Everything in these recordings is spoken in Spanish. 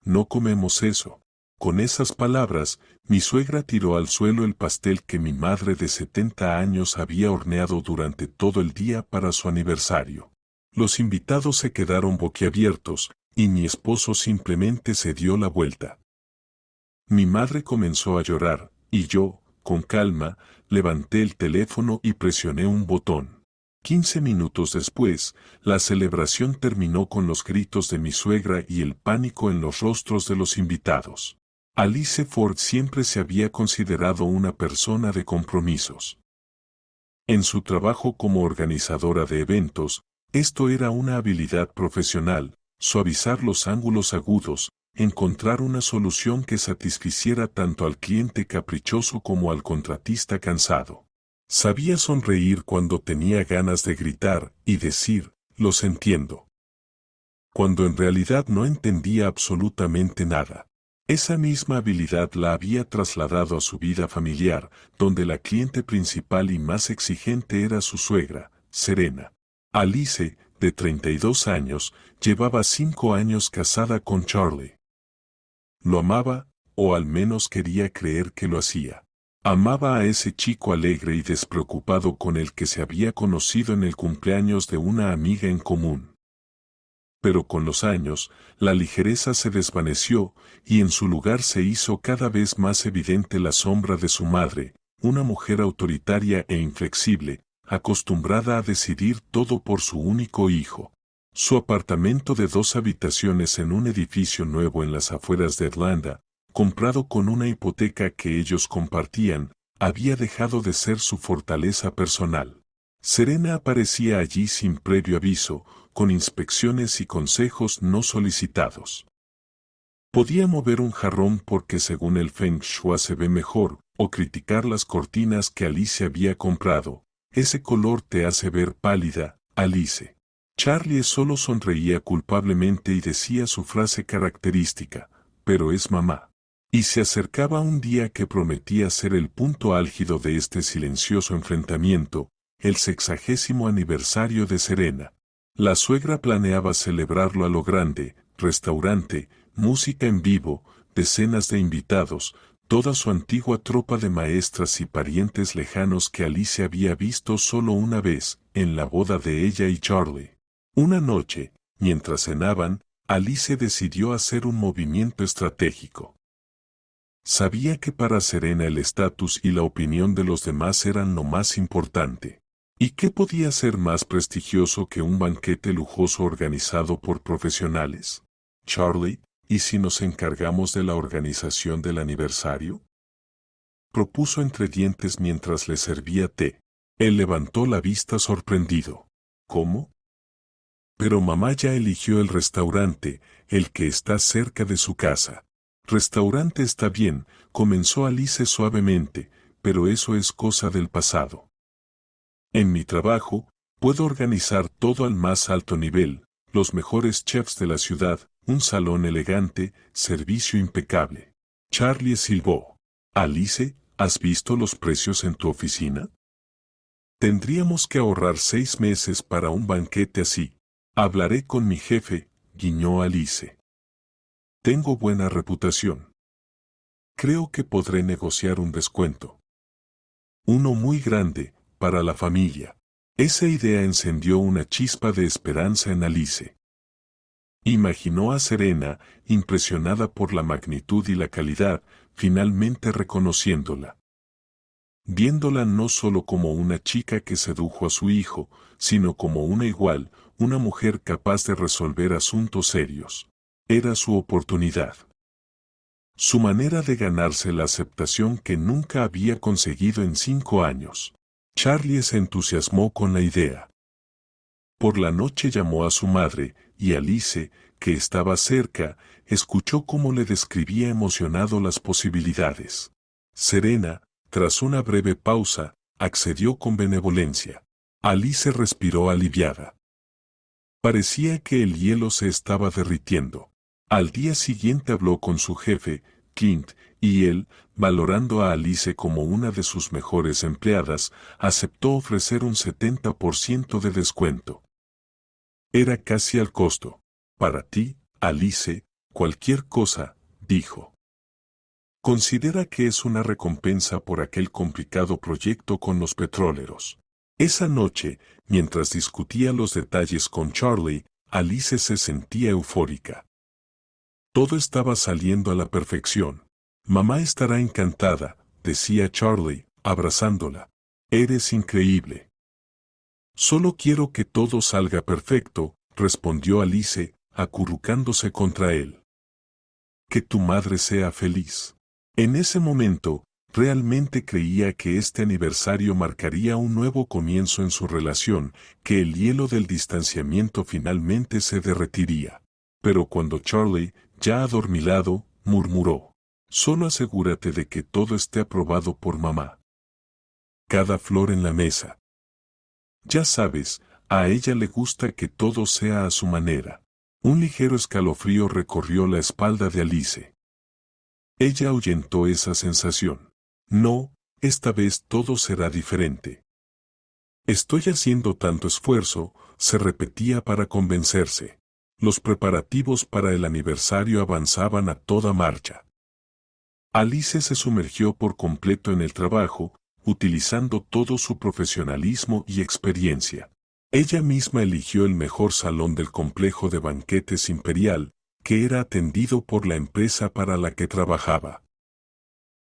no comemos eso. Con esas palabras, mi suegra tiró al suelo el pastel que mi madre de 70 años había horneado durante todo el día para su aniversario. Los invitados se quedaron boquiabiertos, y mi esposo simplemente se dio la vuelta. Mi madre comenzó a llorar, y yo, con calma, levanté el teléfono y presioné un botón. 15 minutos después, la celebración terminó con los gritos de mi suegra y el pánico en los rostros de los invitados. Alice Ford siempre se había considerado una persona de compromisos. En su trabajo como organizadora de eventos, esto era una habilidad profesional, suavizar los ángulos agudos, encontrar una solución que satisficiera tanto al cliente caprichoso como al contratista cansado. Sabía sonreír cuando tenía ganas de gritar y decir, los entiendo. Cuando en realidad no entendía absolutamente nada. Esa misma habilidad la había trasladado a su vida familiar, donde la cliente principal y más exigente era su suegra, Serena. Alice, de 32 años, llevaba 5 años casada con Charlie. Lo amaba, o al menos quería creer que lo hacía. Amaba a ese chico alegre y despreocupado con el que se había conocido en el cumpleaños de una amiga en común. Pero con los años, la ligereza se desvaneció, y en su lugar se hizo cada vez más evidente la sombra de su madre, una mujer autoritaria e inflexible, acostumbrada a decidir todo por su único hijo. Su apartamento de 2 habitaciones en un edificio nuevo en las afueras de Atlanta, comprado con una hipoteca que ellos compartían, había dejado de ser su fortaleza personal. Serena aparecía allí sin previo aviso, con inspecciones y consejos no solicitados. Podía mover un jarrón porque según el Feng Shui se ve mejor, o criticar las cortinas que Alice había comprado. Ese color te hace ver pálida, Alice. Charlie solo sonreía culpablemente y decía su frase característica, pero es mamá. Y se acercaba un día que prometía ser el punto álgido de este silencioso enfrentamiento, el 60º aniversario de Serena. La suegra planeaba celebrarlo a lo grande, restaurante, música en vivo, decenas de invitados, toda su antigua tropa de maestras y parientes lejanos que Alice había visto solo una vez, en la boda de ella y Charlie. Una noche, mientras cenaban, Alice decidió hacer un movimiento estratégico. Sabía que para Serena el estatus y la opinión de los demás eran lo más importante. ¿Y qué podía ser más prestigioso que un banquete lujoso organizado por profesionales? Charlie, ¿y si nos encargamos de la organización del aniversario? Propuso entre dientes mientras le servía té. Él levantó la vista sorprendido. ¿Cómo? Pero mamá ya eligió el restaurante, el que está cerca de su casa. Restaurante está bien, comenzó Alice suavemente, pero eso es cosa del pasado. En mi trabajo, puedo organizar todo al más alto nivel, los mejores chefs de la ciudad, un salón elegante, servicio impecable. Charlie silbó. Alice, ¿has visto los precios en tu oficina? Tendríamos que ahorrar 6 meses para un banquete así. Hablaré con mi jefe, guiñó Alice. Tengo buena reputación. Creo que podré negociar un descuento. Uno muy grande, para la familia. Esa idea encendió una chispa de esperanza en Alice. Imaginó a Serena, impresionada por la magnitud y la calidad, finalmente reconociéndola. Viéndola no solo como una chica que sedujo a su hijo, sino como una igual, una mujer capaz de resolver asuntos serios. Era su oportunidad. Su manera de ganarse la aceptación que nunca había conseguido en 5 años. Charlie se entusiasmó con la idea. Por la noche llamó a su madre, y Alice, que estaba cerca, escuchó cómo le describía emocionado las posibilidades. Serena, tras una breve pausa, accedió con benevolencia. Alice respiró aliviada. Parecía que el hielo se estaba derritiendo. Al día siguiente habló con su jefe, Clint, y él, valorando a Alice como una de sus mejores empleadas, aceptó ofrecer un 70% de descuento. Era casi al costo. Para ti, Alice, Cualquier cosa, dijo. Considera que es una recompensa por aquel complicado proyecto con los petroleros. Esa noche, mientras discutía los detalles con Charlie, Alice se sentía eufórica. Todo estaba saliendo a la perfección. Mamá estará encantada, decía Charlie, abrazándola. Eres increíble. Solo quiero que todo salga perfecto, respondió Alice, acurrucándose contra él. Que tu madre sea feliz. En ese momento, realmente creía que este aniversario marcaría un nuevo comienzo en su relación, que el hielo del distanciamiento finalmente se derretiría. Pero cuando Charlie, ya adormilado, murmuró: solo asegúrate de que todo esté aprobado por mamá. Cada flor en la mesa. Ya sabes, a ella le gusta que todo sea a su manera. Un ligero escalofrío recorrió la espalda de Alice. Ella ahuyentó esa sensación. No, esta vez todo será diferente. Estoy haciendo tanto esfuerzo, se repetía para convencerse. Los preparativos para el aniversario avanzaban a toda marcha. Alice se sumergió por completo en el trabajo, utilizando todo su profesionalismo y experiencia. Ella misma eligió el mejor salón del complejo de banquetes imperial, que era atendido por la empresa para la que trabajaba.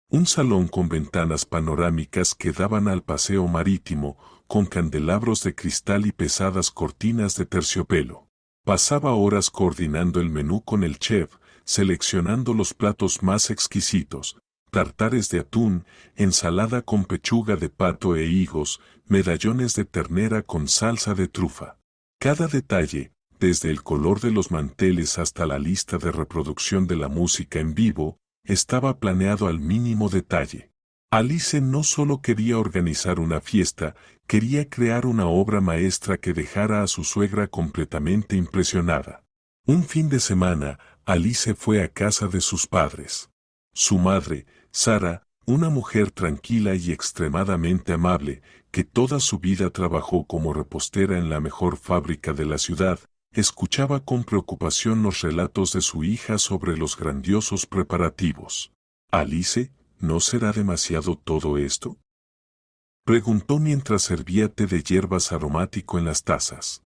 Un salón con ventanas panorámicas que daban al paseo marítimo, con candelabros de cristal y pesadas cortinas de terciopelo. Pasaba horas coordinando el menú con el chef, seleccionando los platos más exquisitos: tartares de atún, ensalada con pechuga de pato e higos, medallones de ternera con salsa de trufa. Cada detalle, desde el color de los manteles hasta la lista de reproducción de la música en vivo, estaba planeado al mínimo detalle. Alice no solo quería organizar una fiesta, quería crear una obra maestra que dejara a su suegra completamente impresionada. Un fin de semana, Alice fue a casa de sus padres. Su madre, Sara, una mujer tranquila y extremadamente amable, que toda su vida trabajó como repostera en la mejor fábrica de la ciudad, escuchaba con preocupación los relatos de su hija sobre los grandiosos preparativos. Alice, ¿no será demasiado todo esto?, preguntó mientras servía té de hierbas aromático en las tazas.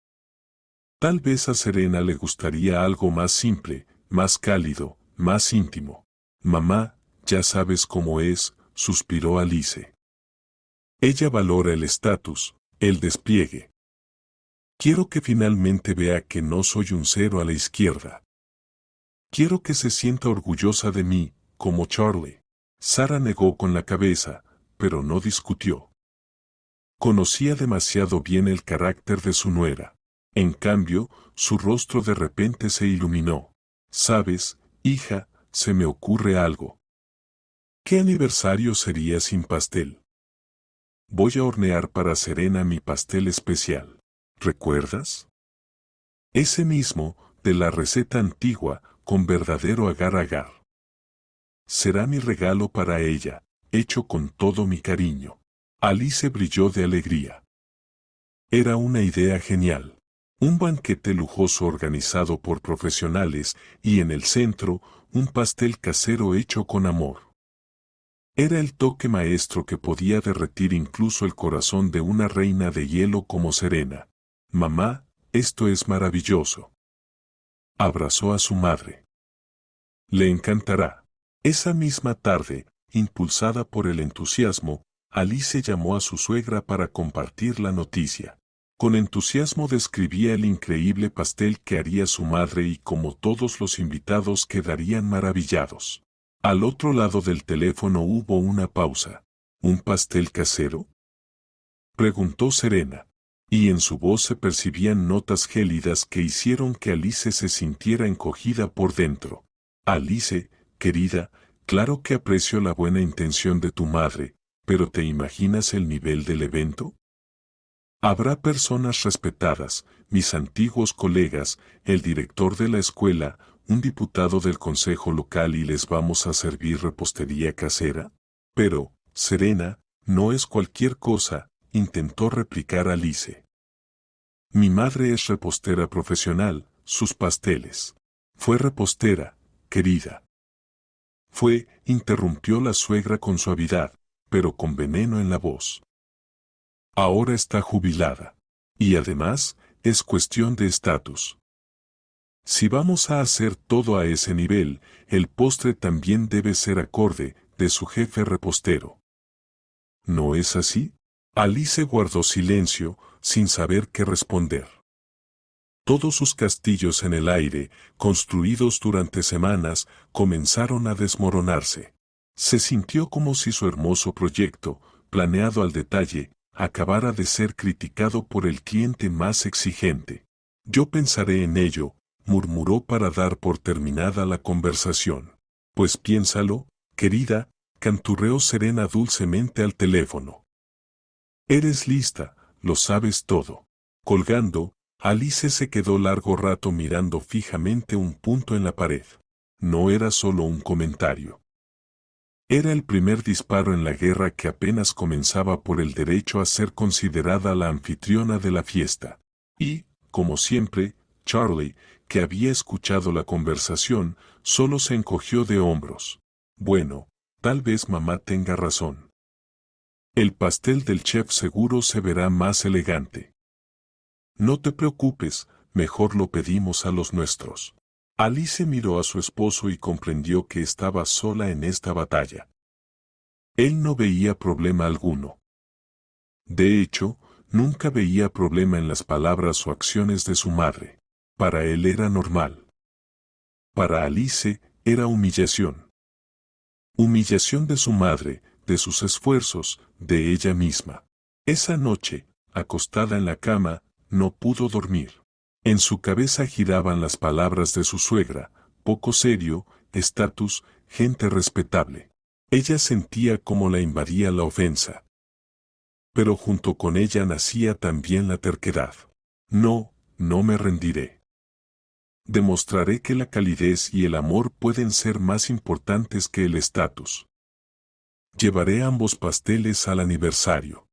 Tal vez a Serena le gustaría algo más simple, más cálido, más íntimo. Mamá, ya sabes cómo es, suspiró Alice. Ella valora el estatus, el despliegue. Quiero que finalmente vea que no soy un cero a la izquierda. Quiero que se sienta orgullosa de mí, como Charlie. Sara negó con la cabeza, pero no discutió. Conocía demasiado bien el carácter de su nuera. En cambio, su rostro de repente se iluminó. ¿Sabes, hija? Se me ocurre algo. ¿Qué aniversario sería sin pastel? Voy a hornear para Serena mi pastel especial. ¿Recuerdas? Ese mismo, de la receta antigua, con verdadero agar-agar. Será mi regalo para ella, hecho con todo mi cariño. Alice brilló de alegría. Era una idea genial. Un banquete lujoso organizado por profesionales y en el centro, un pastel casero hecho con amor. Era el toque maestro que podía derretir incluso el corazón de una reina de hielo como Serena. Mamá, esto es maravilloso. Abrazó a su madre. Le encantará. Esa misma tarde, impulsada por el entusiasmo, Alice llamó a su suegra para compartir la noticia. Con entusiasmo describía el increíble pastel que haría su madre y como todos los invitados quedarían maravillados. Al otro lado del teléfono hubo una pausa. ¿Un pastel casero?, preguntó Serena, y en su voz se percibían notas gélidas que hicieron que Alice se sintiera encogida por dentro. Alice, querida, claro que aprecio la buena intención de tu madre, pero ¿te imaginas el nivel del evento? Habrá personas respetadas, mis antiguos colegas, el director de la escuela, un diputado del consejo local y les vamos a servir repostería casera. Pero, Serena, no es cualquier cosa, intentó replicar Alice. Mi madre es repostera profesional, sus pasteles. Fue repostera, querida. Interrumpió la suegra con suavidad, pero con veneno en la voz. Ahora está jubilada. Y además, es cuestión de estatus. Si vamos a hacer todo a ese nivel, el postre también debe ser acorde, de su jefe repostero. ¿No es así? Alice guardó silencio, sin saber qué responder. Todos sus castillos en el aire, construidos durante semanas, comenzaron a desmoronarse. Se sintió como si su hermoso proyecto, planeado al detalle, acabara de ser criticado por el cliente más exigente. Yo pensaré en ello, murmuró para dar por terminada la conversación. Pues piénsalo, querida, canturreó Serena dulcemente al teléfono. Eres lista, lo sabes todo. Colgando, Alice se quedó largo rato mirando fijamente un punto en la pared. No era solo un comentario. Era el primer disparo en la guerra que apenas comenzaba por el derecho a ser considerada la anfitriona de la fiesta. Y, como siempre, Charlie, que había escuchado la conversación, solo se encogió de hombros. Bueno, tal vez mamá tenga razón. El pastel del chef seguro se verá más elegante. No te preocupes, mejor lo pedimos a los nuestros. Alice miró a su esposo y comprendió que estaba sola en esta batalla. Él no veía problema alguno. De hecho, nunca veía problema en las palabras o acciones de su madre. Para él era normal. Para Alice, era humillación. Humillación de su madre, de sus esfuerzos, de ella misma. Esa noche, acostada en la cama, no pudo dormir. En su cabeza giraban las palabras de su suegra, poco serio, estatus, gente respetable. Ella sentía cómo la invadía la ofensa. Pero junto con ella nacía también la terquedad. No, no me rendiré. Demostraré que la calidez y el amor pueden ser más importantes que el estatus. Llevaré ambos pasteles al aniversario.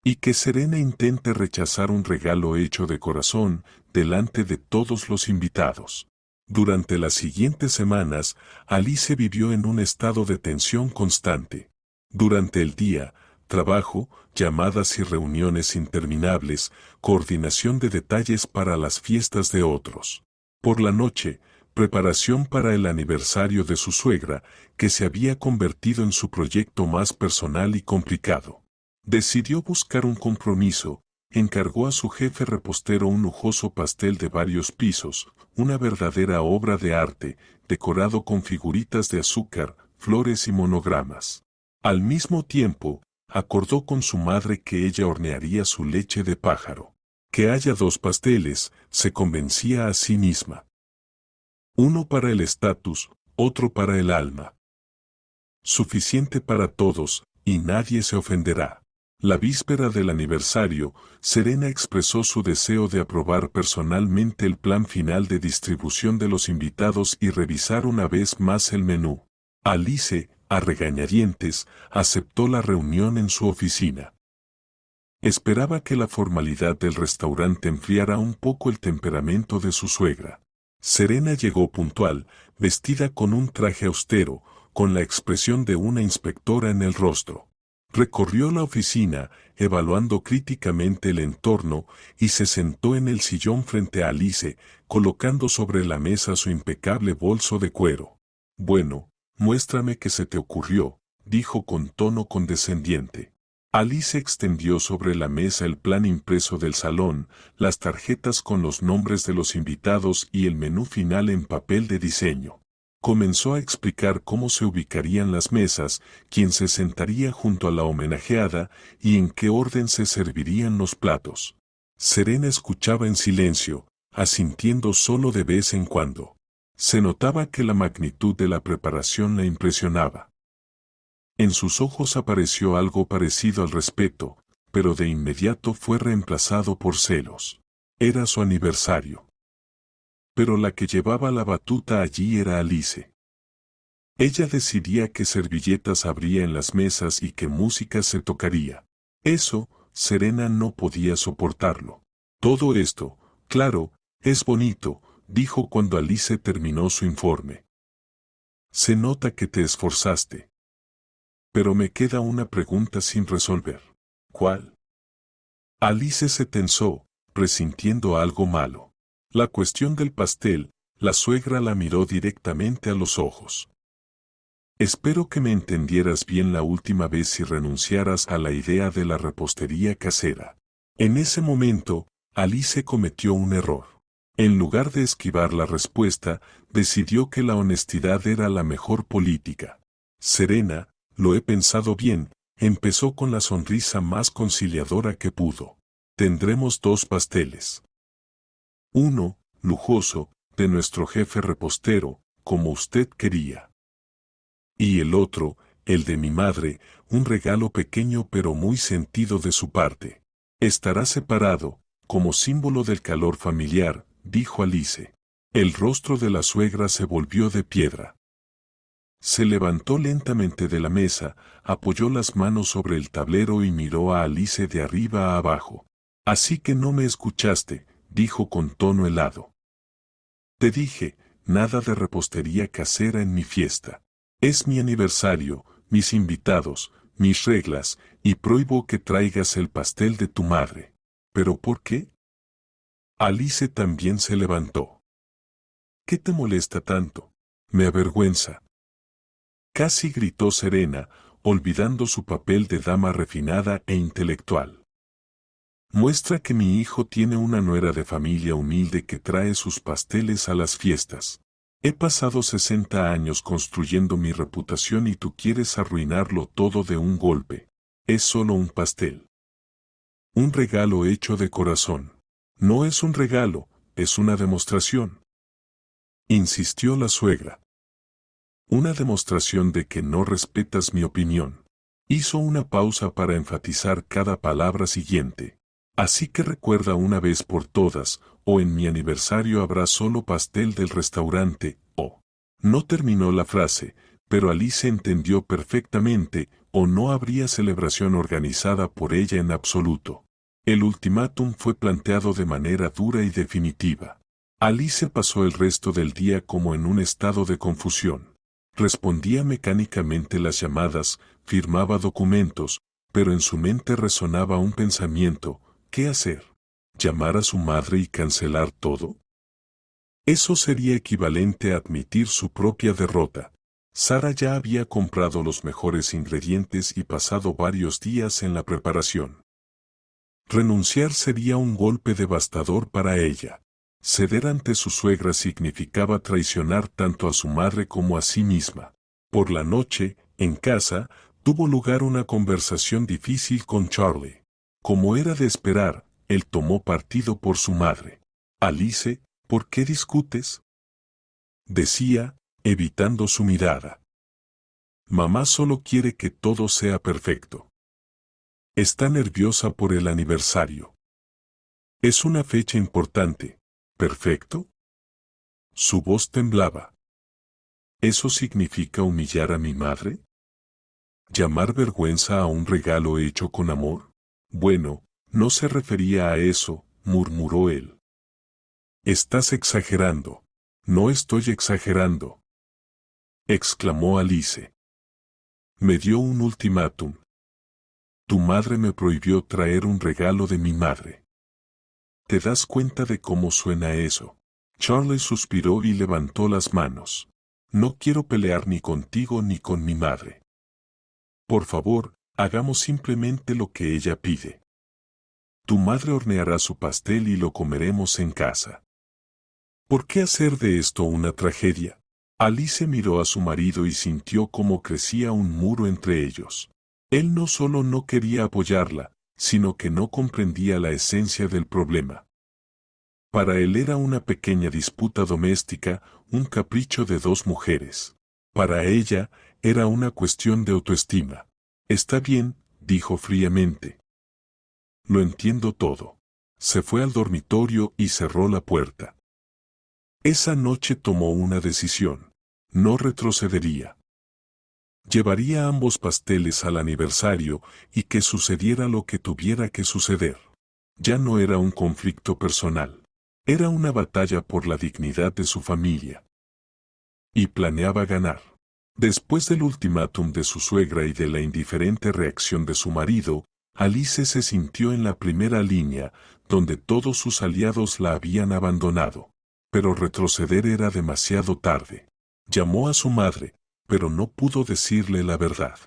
Y que Serena intente rechazar un regalo hecho de corazón, delante de todos los invitados. Durante las siguientes semanas, Alice vivió en un estado de tensión constante. Durante el día, trabajo, llamadas y reuniones interminables, coordinación de detalles para las fiestas de otros. Por la noche, preparación para el aniversario de su suegra, que se había convertido en su proyecto más personal y complicado. Decidió buscar un compromiso, encargó a su jefe repostero un lujoso pastel de varios pisos, una verdadera obra de arte, decorado con figuritas de azúcar, flores y monogramas. Al mismo tiempo, acordó con su madre que ella hornearía su leche de pájaro. Que haya dos pasteles, se convencía a sí misma. Uno para el estatus, otro para el alma. Suficiente para todos, y nadie se ofenderá. La víspera del aniversario, Serena expresó su deseo de aprobar personalmente el plan final de distribución de los invitados y revisar una vez más el menú. Alice, a regañadientes, aceptó la reunión en su oficina. Esperaba que la formalidad del restaurante enfriara un poco el temperamento de su suegra. Serena llegó puntual, vestida con un traje austero, con la expresión de una inspectora en el rostro. Recorrió la oficina, evaluando críticamente el entorno, y se sentó en el sillón frente a Alice, colocando sobre la mesa su impecable bolso de cuero. Bueno, muéstrame qué se te ocurrió, dijo con tono condescendiente. Alice extendió sobre la mesa el plan impreso del salón, las tarjetas con los nombres de los invitados y el menú final en papel de diseño. Comenzó a explicar cómo se ubicarían las mesas, quién se sentaría junto a la homenajeada y en qué orden se servirían los platos. Serena escuchaba en silencio, asintiendo solo de vez en cuando. Se notaba que la magnitud de la preparación la impresionaba. En sus ojos apareció algo parecido al respeto, pero de inmediato fue reemplazado por celos. Era su aniversario. Pero la que llevaba la batuta allí era Alice. Ella decidía qué servilletas habría en las mesas y qué música se tocaría. Eso, Serena no podía soportarlo. Todo esto, claro, es bonito, dijo cuando Alice terminó su informe. Se nota que te esforzaste. Pero me queda una pregunta sin resolver. ¿Cuál? Alice se tensó, presintiendo algo malo. La cuestión del pastel, la suegra la miró directamente a los ojos. Espero que me entendieras bien la última vez y renunciaras a la idea de la repostería casera. En ese momento, Alice cometió un error. En lugar de esquivar la respuesta, decidió que la honestidad era la mejor política. Serena, lo he pensado bien, empezó con la sonrisa más conciliadora que pudo. Tendremos 2 pasteles. Uno, lujoso, de nuestro jefe repostero, como usted quería. Y el otro, el de mi madre, un regalo pequeño pero muy sentido de su parte. Estará separado, como símbolo del calor familiar, dijo Alice. El rostro de la suegra se volvió de piedra. Se levantó lentamente de la mesa, apoyó las manos sobre el tablero y miró a Alice de arriba a abajo. Así que no me escuchaste, dijo con tono helado. Te dije, nada de repostería casera en mi fiesta. Es mi aniversario, mis invitados, mis reglas, y prohíbo que traigas el pastel de tu madre. ¿Pero por qué? Alice también se levantó. ¿Qué te molesta tanto? Me avergüenza. Casi gritó Serena, olvidando su papel de dama refinada e intelectual. Muestra que mi hijo tiene una nuera de familia humilde que trae sus pasteles a las fiestas. He pasado 60 años construyendo mi reputación y tú quieres arruinarlo todo de un golpe. Es solo un pastel. Un regalo hecho de corazón. No es un regalo, es una demostración. Insistió la suegra. Una demostración de que no respetas mi opinión. Hizo una pausa para enfatizar cada palabra siguiente. Así que recuerda una vez por todas, o en mi aniversario habrá solo pastel del restaurante, o... No terminó la frase, pero Alice entendió perfectamente, o no habría celebración organizada por ella en absoluto. El ultimátum fue planteado de manera dura y definitiva. Alice pasó el resto del día como en un estado de confusión. Respondía mecánicamente las llamadas, firmaba documentos, pero en su mente resonaba un pensamiento: ¿qué hacer? ¿Llamar a su madre y cancelar todo? Eso sería equivalente a admitir su propia derrota. Sara ya había comprado los mejores ingredientes y pasado varios días en la preparación. Renunciar sería un golpe devastador para ella. Ceder ante su suegra significaba traicionar tanto a su madre como a sí misma. Por la noche, en casa, tuvo lugar una conversación difícil con Charlie. Como era de esperar, él tomó partido por su madre. Alice, ¿por qué discutes? Decía, evitando su mirada. Mamá solo quiere que todo sea perfecto. Está nerviosa por el aniversario. Es una fecha importante. ¿Perfecto? Su voz temblaba. ¿Eso significa humillar a mi madre? ¿Llamar vergüenza a un regalo hecho con amor? Bueno, no se refería a eso, murmuró él. Estás exagerando. No estoy exagerando, exclamó Alice. Me dio un ultimátum. Tu madre me prohibió traer un regalo de mi madre. ¿Te das cuenta de cómo suena eso? Charlie suspiró y levantó las manos. No quiero pelear ni contigo ni con mi madre. Por favor, hagamos simplemente lo que ella pide. Tu madre horneará su pastel y lo comeremos en casa. ¿Por qué hacer de esto una tragedia? Alice miró a su marido y sintió cómo crecía un muro entre ellos. Él no solo no quería apoyarla, sino que no comprendía la esencia del problema. Para él era una pequeña disputa doméstica, un capricho de 2 mujeres. Para ella, era una cuestión de autoestima. Está bien, dijo fríamente. Lo entiendo todo. Se fue al dormitorio y cerró la puerta. Esa noche tomó una decisión. No retrocedería. Llevaría ambos pasteles al aniversario y que sucediera lo que tuviera que suceder. Ya no era un conflicto personal. Era una batalla por la dignidad de su familia. Y planeaba ganar. Después del ultimátum de su suegra y de la indiferente reacción de su marido, Alice se sintió en la primera línea, donde todos sus aliados la habían abandonado. Pero retroceder era demasiado tarde. Llamó a su madre, pero no pudo decirle la verdad.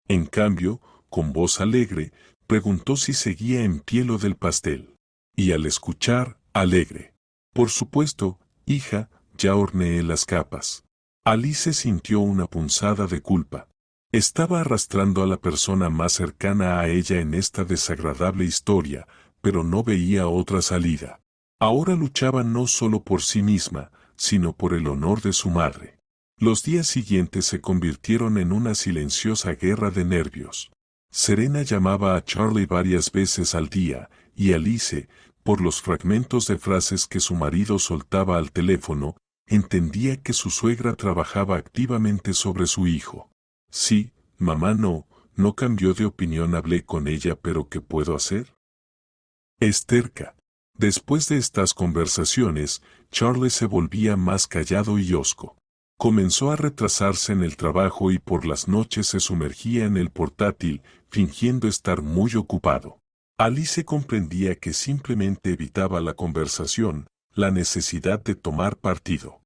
En cambio, con voz alegre, preguntó si seguía en pie lo del pastel. Y al escuchar, alegre: por supuesto, hija, ya horneé las capas. Alice sintió una punzada de culpa. Estaba arrastrando a la persona más cercana a ella en esta desagradable historia, pero no veía otra salida. Ahora luchaba no solo por sí misma, sino por el honor de su madre. Los días siguientes se convirtieron en una silenciosa guerra de nervios. Serena llamaba a Charlie varias veces al día, y Alice, por los fragmentos de frases que su marido soltaba al teléfono, entendía que su suegra trabajaba activamente sobre su hijo. Sí, mamá, no cambió de opinión, hablé con ella, pero ¿qué puedo hacer? Es terca. Después de estas conversaciones, Charlie se volvía más callado y hosco. Comenzó a retrasarse en el trabajo y por las noches se sumergía en el portátil, fingiendo estar muy ocupado. Alice comprendía que simplemente evitaba la conversación, la necesidad de tomar partido.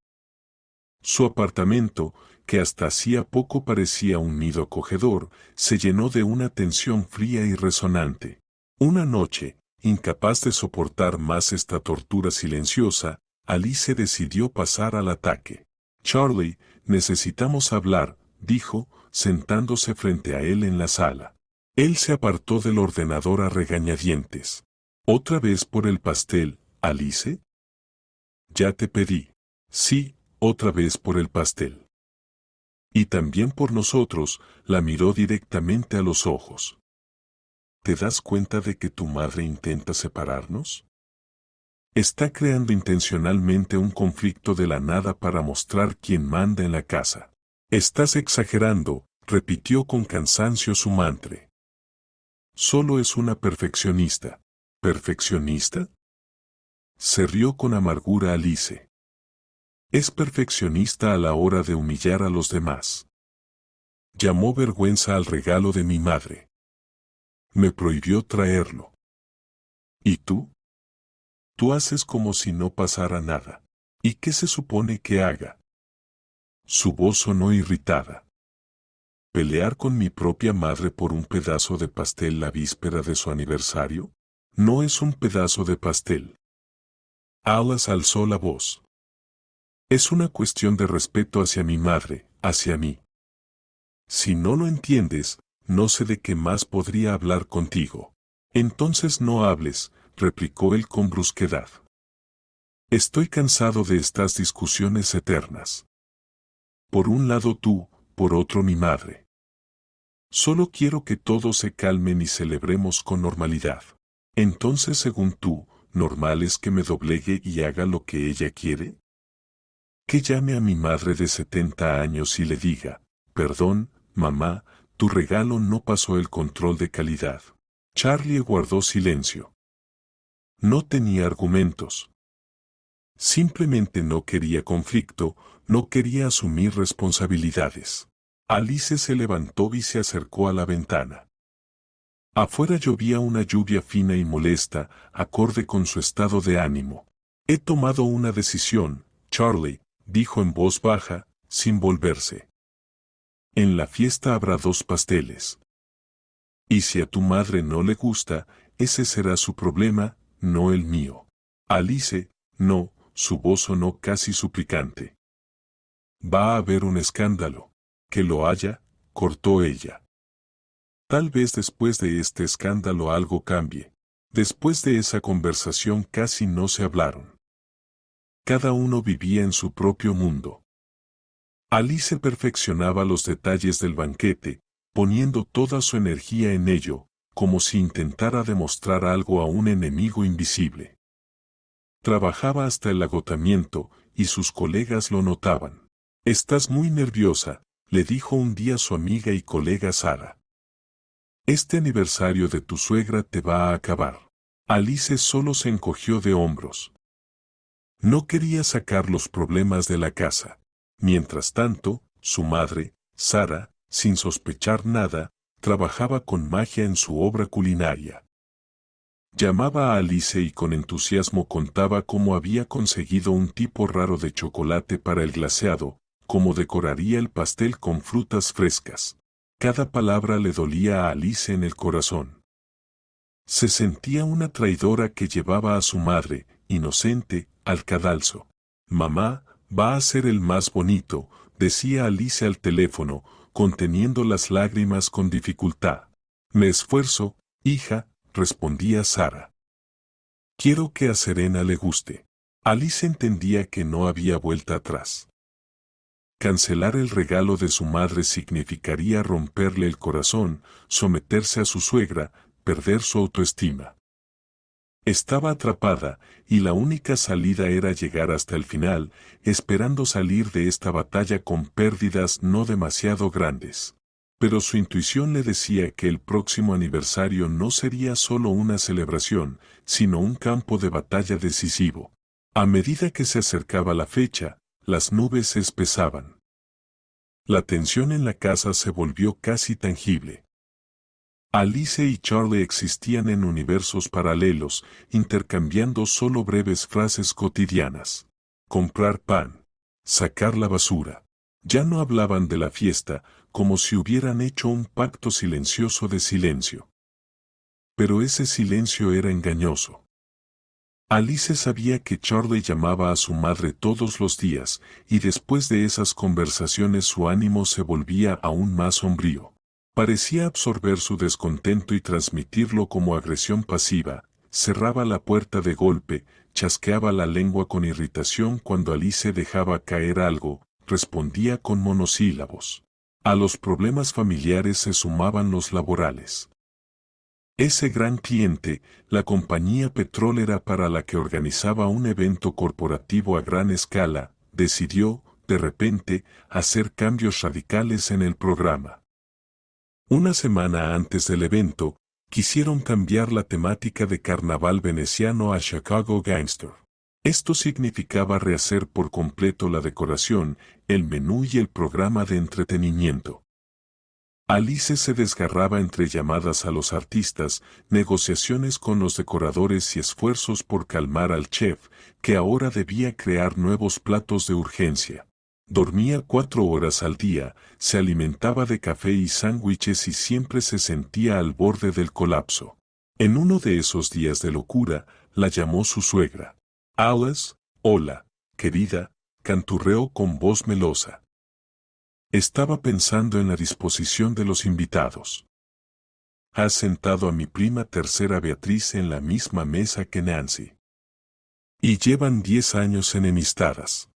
Su apartamento, que hasta hacía poco parecía un nido acogedor, se llenó de una tensión fría y resonante. Una noche, incapaz de soportar más esta tortura silenciosa, Alice decidió pasar al ataque. Charlie, necesitamos hablar, dijo, sentándose frente a él en la sala. Él se apartó del ordenador a regañadientes. ¿Otra vez por el pastel, Alice? Ya te pedí. Sí, otra vez por el pastel. Y también por nosotros, la miró directamente a los ojos. ¿Te das cuenta de que tu madre intenta separarnos? Está creando intencionalmente un conflicto de la nada para mostrar quién manda en la casa. Estás exagerando, repitió con cansancio su mantra. Solo es una perfeccionista. ¿Perfeccionista? Se rió con amargura Alice. Es perfeccionista a la hora de humillar a los demás. Llamó vergüenza al regalo de mi madre. Me prohibió traerlo. ¿Y tú? Tú haces como si no pasara nada. ¿Y qué se supone que haga? Su voz sonó irritada. ¿Pelear con mi propia madre por un pedazo de pastel la víspera de su aniversario? No es un pedazo de pastel. Alice alzó la voz. Es una cuestión de respeto hacia mi madre, hacia mí. Si no lo entiendes, no sé de qué más podría hablar contigo. Entonces no hables, replicó él con brusquedad. Estoy cansado de estas discusiones eternas. Por un lado tú, por otro mi madre. Solo quiero que todos se calmen y celebremos con normalidad. Entonces, según tú, ¿normal es que me doblegue y haga lo que ella quiere? Que llame a mi madre de 70 años y le diga: perdón, mamá, tu regalo no pasó el control de calidad. Charlie guardó silencio. No tenía argumentos. Simplemente no quería conflicto, no quería asumir responsabilidades. Alice se levantó y se acercó a la ventana. Afuera llovía una lluvia fina y molesta, acorde con su estado de ánimo. He tomado una decisión, Charlie, dijo en voz baja, sin volverse. En la fiesta habrá 2 pasteles. Y si a tu madre no le gusta, ese será su problema, no el mío. Alice, no, su voz sonó casi suplicante. Va a haber un escándalo. Que lo haya, cortó ella. Tal vez después de este escándalo algo cambie. Después de esa conversación casi no se hablaron. Cada uno vivía en su propio mundo. Alice perfeccionaba los detalles del banquete, poniendo toda su energía en ello, como si intentara demostrar algo a un enemigo invisible. Trabajaba hasta el agotamiento, y sus colegas lo notaban. Estás muy nerviosa, le dijo un día su amiga y colega Sara. Este aniversario de tu suegra te va a acabar. Alice solo se encogió de hombros. No quería sacar los problemas de la casa. Mientras tanto, Su madre, Sara, sin sospechar nada, trabajaba con magia en su obra culinaria. Llamaba a Alice y con entusiasmo contaba cómo había conseguido un tipo raro de chocolate para el glaseado, cómo decoraría el pastel con frutas frescas. Cada palabra le dolía a Alice en el corazón. Se sentía una traidora que llevaba a su madre, inocente, al cadalso. Mamá, va a ser el más bonito, decía Alice al teléfono, conteniendo las lágrimas con dificultad. Me esfuerzo, hija, respondía Sara. Quiero que a Serena le guste. Alice entendía que no había vuelta atrás. Cancelar el regalo de su madre significaría romperle el corazón, someterse a su suegra, perder su autoestima. Estaba atrapada, y la única salida era llegar hasta el final, esperando salir de esta batalla con pérdidas no demasiado grandes. Pero su intuición le decía que el próximo aniversario no sería solo una celebración, sino un campo de batalla decisivo. A medida que se acercaba la fecha, las nubes se espesaban. La tensión en la casa se volvió casi tangible. Alice y Charlie existían en universos paralelos, intercambiando solo breves frases cotidianas. Comprar pan. Sacar la basura. Ya no hablaban de la fiesta, como si hubieran hecho un pacto silencioso de silencio. Pero ese silencio era engañoso. Alice sabía que Charlie llamaba a su madre todos los días, y después de esas conversaciones su ánimo se volvía aún más sombrío. Parecía absorber su descontento y transmitirlo como agresión pasiva, cerraba la puerta de golpe, chasqueaba la lengua con irritación cuando Alice dejaba caer algo, respondía con monosílabos. A los problemas familiares se sumaban los laborales. Ese gran cliente, la compañía petrolera para la que organizaba un evento corporativo a gran escala, decidió, de repente, hacer cambios radicales en el programa. Una semana antes del evento, quisieron cambiar la temática de carnaval veneciano a Chicago Gangster. Esto significaba rehacer por completo la decoración, el menú y el programa de entretenimiento. Alice se desgarraba entre llamadas a los artistas, negociaciones con los decoradores y esfuerzos por calmar al chef, que ahora debía crear nuevos platos de urgencia. Dormía 4 horas al día, se alimentaba de café y sándwiches y siempre se sentía al borde del colapso. En uno de esos días de locura, la llamó su suegra. Alice, hola, querida, canturreó con voz melosa. Estaba pensando en la disposición de los invitados. Has sentado a mi prima tercera Beatriz en la misma mesa que Nancy. Y llevan 10 años enemistadas.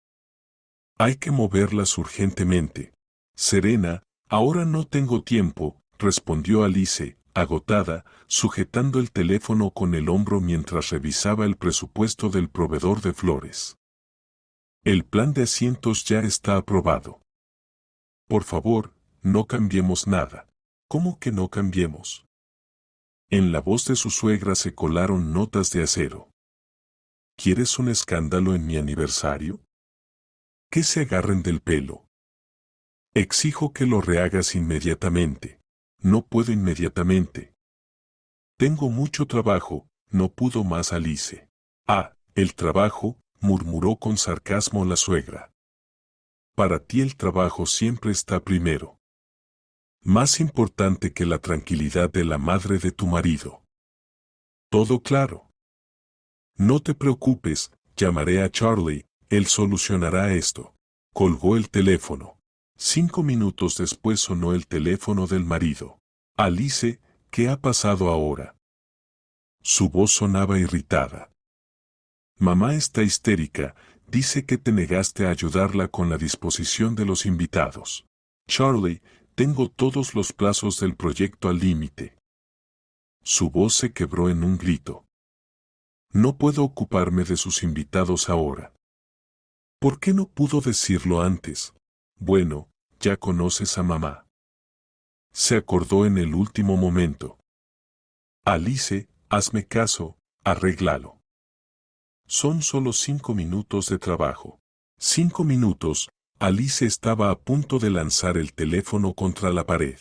Hay que moverlas urgentemente. Serena, ahora no tengo tiempo, respondió Alice, agotada, sujetando el teléfono con el hombro mientras revisaba el presupuesto del proveedor de flores. El plan de asientos ya está aprobado. Por favor, no cambiemos nada. ¿Cómo que no cambiemos? En la voz de su suegra se colaron notas de acero. ¿Quieres un escándalo en mi aniversario? Que se agarren del pelo. Exijo que lo rehagas inmediatamente. No puedo inmediatamente. Tengo mucho trabajo, no pudo más Alice. Ah, el trabajo, murmuró con sarcasmo la suegra. Para ti el trabajo siempre está primero. Más importante que la tranquilidad de la madre de tu marido. Todo claro. No te preocupes, llamaré a Charlie, él solucionará esto. Colgó el teléfono. 5 minutos después sonó el teléfono del marido. Alice, ¿qué ha pasado ahora? Su voz sonaba irritada. Mamá está histérica, dice que te negaste a ayudarla con la disposición de los invitados. Charlie, tengo todos los plazos del proyecto al límite. Su voz se quebró en un grito. No puedo ocuparme de sus invitados ahora. ¿Por qué no pudo decirlo antes? Bueno, ya conoces a mamá. Se acordó en el último momento. Alice, hazme caso, arréglalo. Son solo 5 minutos de trabajo. 5 minutos, Alice estaba a punto de lanzar el teléfono contra la pared.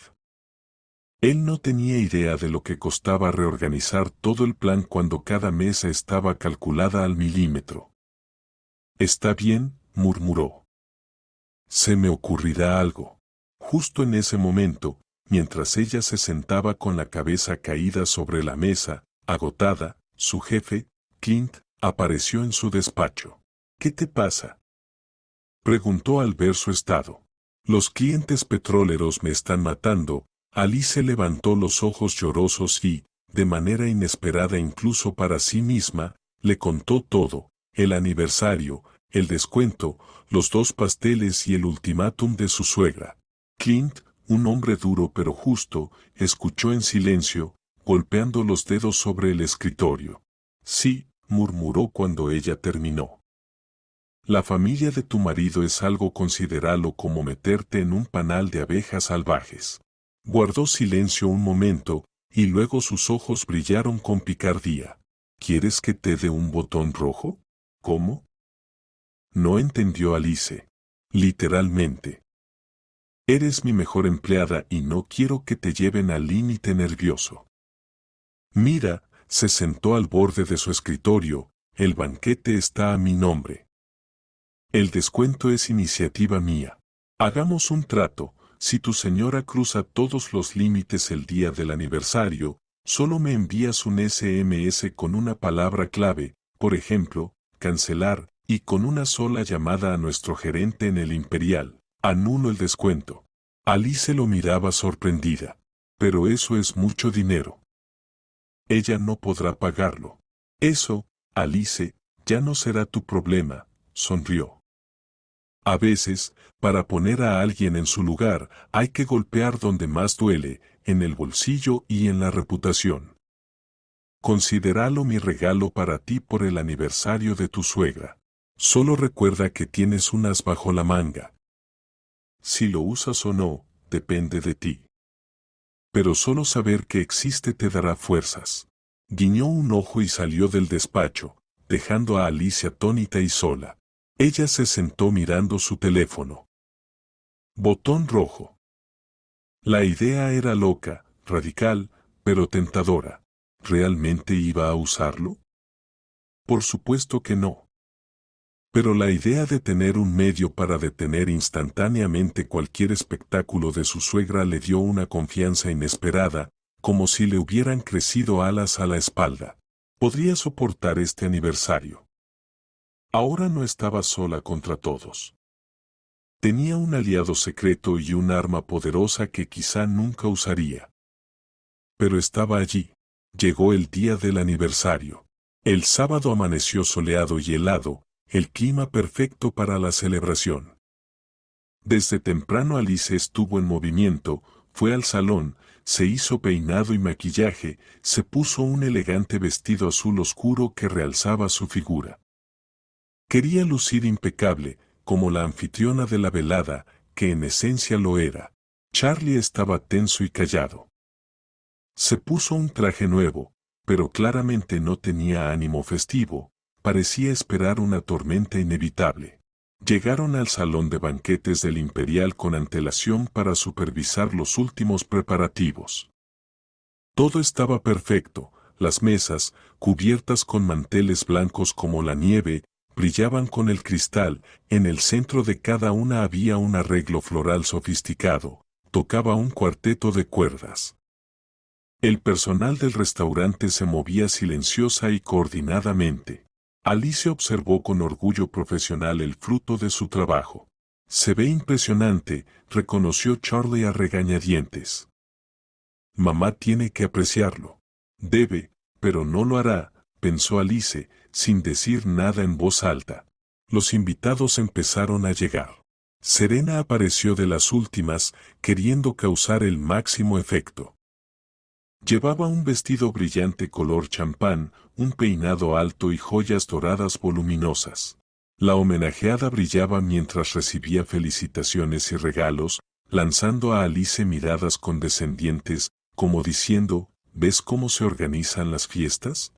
Él no tenía idea de lo que costaba reorganizar todo el plan cuando cada mesa estaba calculada al milímetro. «Está bien», murmuró. «Se me ocurrirá algo». Justo en ese momento, mientras ella se sentaba con la cabeza caída sobre la mesa, agotada, su jefe, Clint, apareció en su despacho. «¿Qué te pasa?», preguntó al ver su estado. «Los clientes petroleros me están matando». Alice levantó los ojos llorosos y, de manera inesperada incluso para sí misma, le contó todo: el aniversario, el descuento, los 2 pasteles y el ultimátum de su suegra. Clint, un hombre duro pero justo, escuchó en silencio, golpeando los dedos sobre el escritorio. «Sí», murmuró cuando ella terminó. «La familia de tu marido es algo, considéralo como meterte en un panal de abejas salvajes». Guardó silencio un momento, y luego sus ojos brillaron con picardía. «¿Quieres que te dé un botón rojo?». «¿Cómo?». No entendió Alice. «Literalmente. Eres mi mejor empleada y no quiero que te lleven al límite nervioso». «Mira», se sentó al borde de su escritorio, «el banquete está a mi nombre. El descuento es iniciativa mía. Hagamos un trato. Si tu señora cruza todos los límites el día del aniversario, solo me envías un SMS con una palabra clave, por ejemplo, cancelar, y con una sola llamada a nuestro gerente en el Imperial, anulo el descuento». Alice lo miraba sorprendida. «Pero eso es mucho dinero. Ella no podrá pagarlo». «Eso, Alice, ya no será tu problema», sonrió. «A veces, para poner a alguien en su lugar, hay que golpear donde más duele, en el bolsillo y en la reputación. Considéralo mi regalo para ti por el aniversario de tu suegra. Solo recuerda que tienes un as bajo la manga. Si lo usas o no, depende de ti. Pero solo saber que existe te dará fuerzas». Guiñó un ojo y salió del despacho, dejando a Alice atónita y sola. Ella se sentó mirando su teléfono. Botón rojo. La idea era loca, radical, pero tentadora. ¿Realmente iba a usarlo? Por supuesto que no. Pero la idea de tener un medio para detener instantáneamente cualquier espectáculo de su suegra le dio una confianza inesperada, como si le hubieran crecido alas a la espalda. Podría soportar este aniversario. Ahora no estaba sola contra todos. Tenía un aliado secreto y un arma poderosa que quizá nunca usaría. Pero estaba allí. Llegó el día del aniversario. El sábado amaneció soleado y helado, el clima perfecto para la celebración. Desde temprano Alice estuvo en movimiento, fue al salón, se hizo peinado y maquillaje, se puso un elegante vestido azul oscuro que realzaba su figura. Quería lucir impecable, como la anfitriona de la velada, que en esencia lo era. Charlie estaba tenso y callado. Se puso un traje nuevo, pero claramente no tenía ánimo festivo, parecía esperar una tormenta inevitable. Llegaron al salón de banquetes del Imperial con antelación para supervisar los últimos preparativos. Todo estaba perfecto, las mesas, cubiertas con manteles blancos como la nieve, brillaban con el cristal, en el centro de cada una había un arreglo floral sofisticado, tocaba un cuarteto de cuerdas. El personal del restaurante se movía silenciosa y coordinadamente. Alice observó con orgullo profesional el fruto de su trabajo. «Se ve impresionante», reconoció Charlie a regañadientes. «Mamá tiene que apreciarlo». «Debe, pero no lo hará», pensó Alice, sin decir nada en voz alta. Los invitados empezaron a llegar. Serena apareció de las últimas, queriendo causar el máximo efecto. Llevaba un vestido brillante color champán, un peinado alto y joyas doradas voluminosas. La homenajeada brillaba mientras recibía felicitaciones y regalos, lanzando a Alice miradas condescendientes, como diciendo, ¿ves cómo se organizan las fiestas?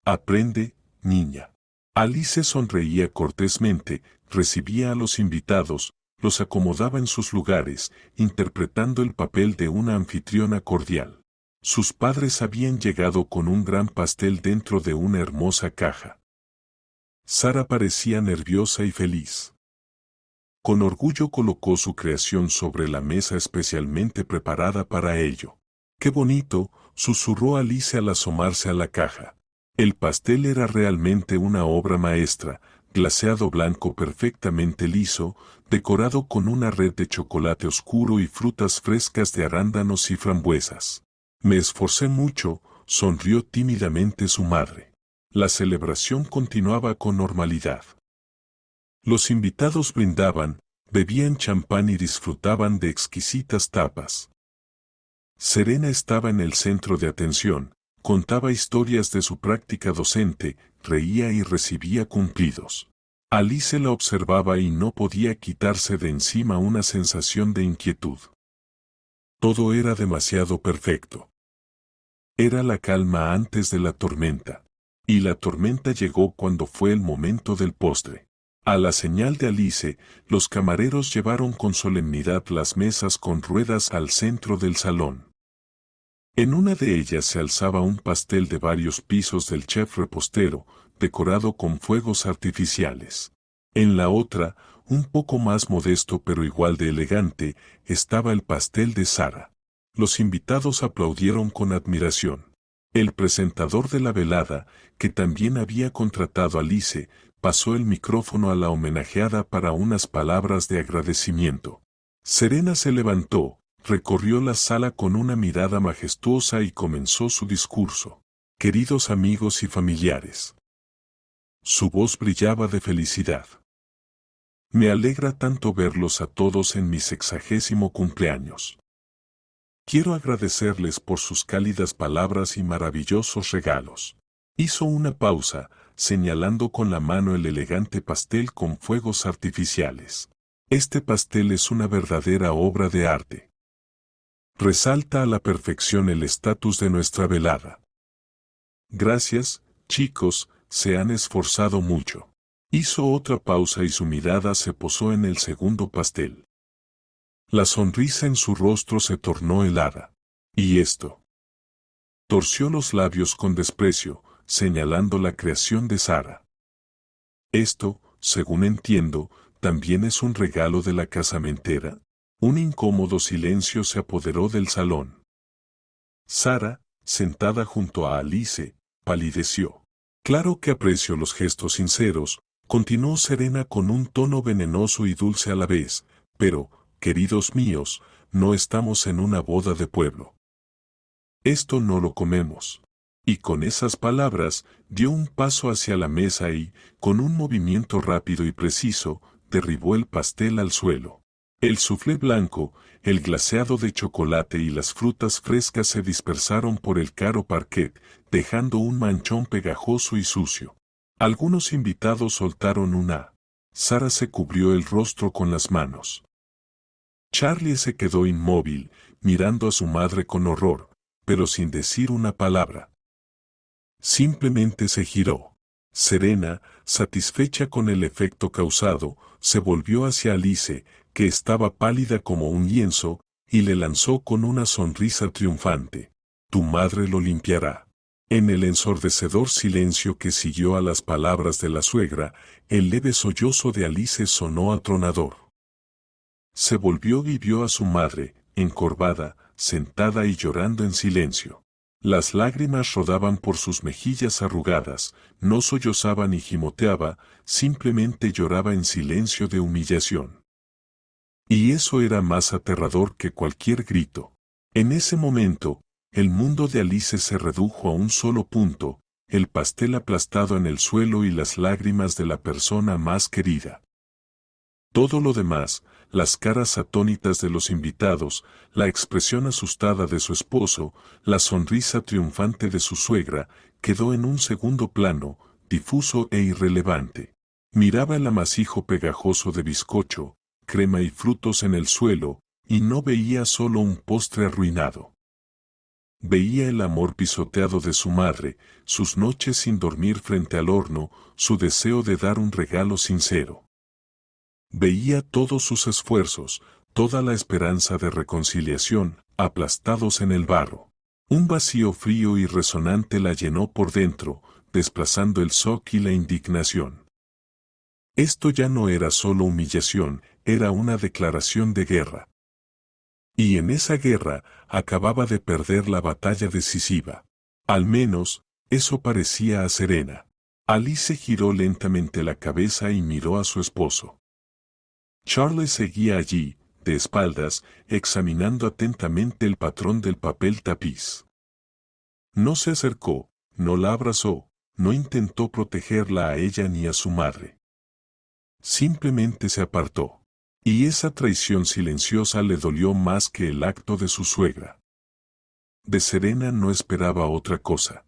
Aprende, niña. Alice sonreía cortésmente, recibía a los invitados, los acomodaba en sus lugares, interpretando el papel de una anfitriona cordial. Sus padres habían llegado con un gran pastel dentro de una hermosa caja. Sara parecía nerviosa y feliz. Con orgullo colocó su creación sobre la mesa especialmente preparada para ello. ¡Qué bonito!, susurró Alice al asomarse a la caja. El pastel era realmente una obra maestra, glaseado blanco perfectamente liso, decorado con una red de chocolate oscuro y frutas frescas de arándanos y frambuesas. Me esforcé mucho, sonrió tímidamente su madre. La celebración continuaba con normalidad. Los invitados brindaban, bebían champán y disfrutaban de exquisitas tapas. Serena estaba en el centro de atención, contaba historias de su práctica docente, reía y recibía cumplidos. Alice la observaba y no podía quitarse de encima una sensación de inquietud. Todo era demasiado perfecto. Era la calma antes de la tormenta. Y la tormenta llegó cuando fue el momento del postre. A la señal de Alice, los camareros llevaron con solemnidad las mesas con ruedas al centro del salón. En una de ellas se alzaba un pastel de varios pisos del chef repostero, decorado con fuegos artificiales. En la otra, un poco más modesto pero igual de elegante, estaba el pastel de Sara. Los invitados aplaudieron con admiración. El presentador de la velada, que también había contratado a Alice, pasó el micrófono a la homenajeada para unas palabras de agradecimiento. Serena se levantó, recorrió la sala con una mirada majestuosa y comenzó su discurso. Queridos amigos y familiares. Su voz brillaba de felicidad. Me alegra tanto verlos a todos en mi 60º cumpleaños. Quiero agradecerles por sus cálidas palabras y maravillosos regalos. Hizo una pausa, señalando con la mano el elegante pastel con fuegos artificiales. Este pastel es una verdadera obra de arte. Resalta a la perfección el estatus de nuestra velada. Gracias, chicos, se han esforzado mucho. Hizo otra pausa y su mirada se posó en el segundo pastel. La sonrisa en su rostro se tornó helada. ¿Y esto? Torció los labios con desprecio, señalando la creación de Sara. Esto, según entiendo, también es un regalo de la casamentera. Un incómodo silencio se apoderó del salón. Sara, sentada junto a Alice, palideció. Claro que aprecio los gestos sinceros, continuó Serena con un tono venenoso y dulce a la vez, pero, queridos míos, no estamos en una boda de pueblo. Esto no lo comemos. Y con esas palabras, dio un paso hacia la mesa y, con un movimiento rápido y preciso, derribó el pastel al suelo. El soufflé blanco, el glaseado de chocolate y las frutas frescas se dispersaron por el caro parquet, dejando un manchón pegajoso y sucio. Algunos invitados soltaron una. Sara se cubrió el rostro con las manos. Charlie se quedó inmóvil, mirando a su madre con horror, pero sin decir una palabra. Simplemente se giró. Serena, satisfecha con el efecto causado, se volvió hacia Alice, que estaba pálida como un lienzo, y le lanzó con una sonrisa triunfante. Tu madre lo limpiará. En el ensordecedor silencio que siguió a las palabras de la suegra, el leve sollozo de Alice sonó atronador. Se volvió y vio a su madre, encorvada, sentada y llorando en silencio. Las lágrimas rodaban por sus mejillas arrugadas, no sollozaba ni gimoteaba, simplemente lloraba en silencio de humillación. Y eso era más aterrador que cualquier grito. En ese momento, el mundo de Alice se redujo a un solo punto, el pastel aplastado en el suelo y las lágrimas de la persona más querida. Todo lo demás, las caras atónitas de los invitados, la expresión asustada de su esposo, la sonrisa triunfante de su suegra, quedó en un segundo plano, difuso e irrelevante. Miraba el amasijo pegajoso de bizcocho, crema y frutos en el suelo, y no veía solo un postre arruinado. Veía el amor pisoteado de su madre, sus noches sin dormir frente al horno, su deseo de dar un regalo sincero. Veía todos sus esfuerzos, toda la esperanza de reconciliación, aplastados en el barro. Un vacío frío y resonante la llenó por dentro, desplazando el shock y la indignación. Esto ya no era solo humillación, era una declaración de guerra. Y en esa guerra, acababa de perder la batalla decisiva. Al menos, eso parecía a Serena. Alice giró lentamente la cabeza y miró a su esposo. Charlie seguía allí, de espaldas, examinando atentamente el patrón del papel tapiz. No se acercó, no la abrazó, no intentó protegerla a ella ni a su madre. Simplemente se apartó. Y esa traición silenciosa le dolió más que el acto de su suegra. De Serena no esperaba otra cosa.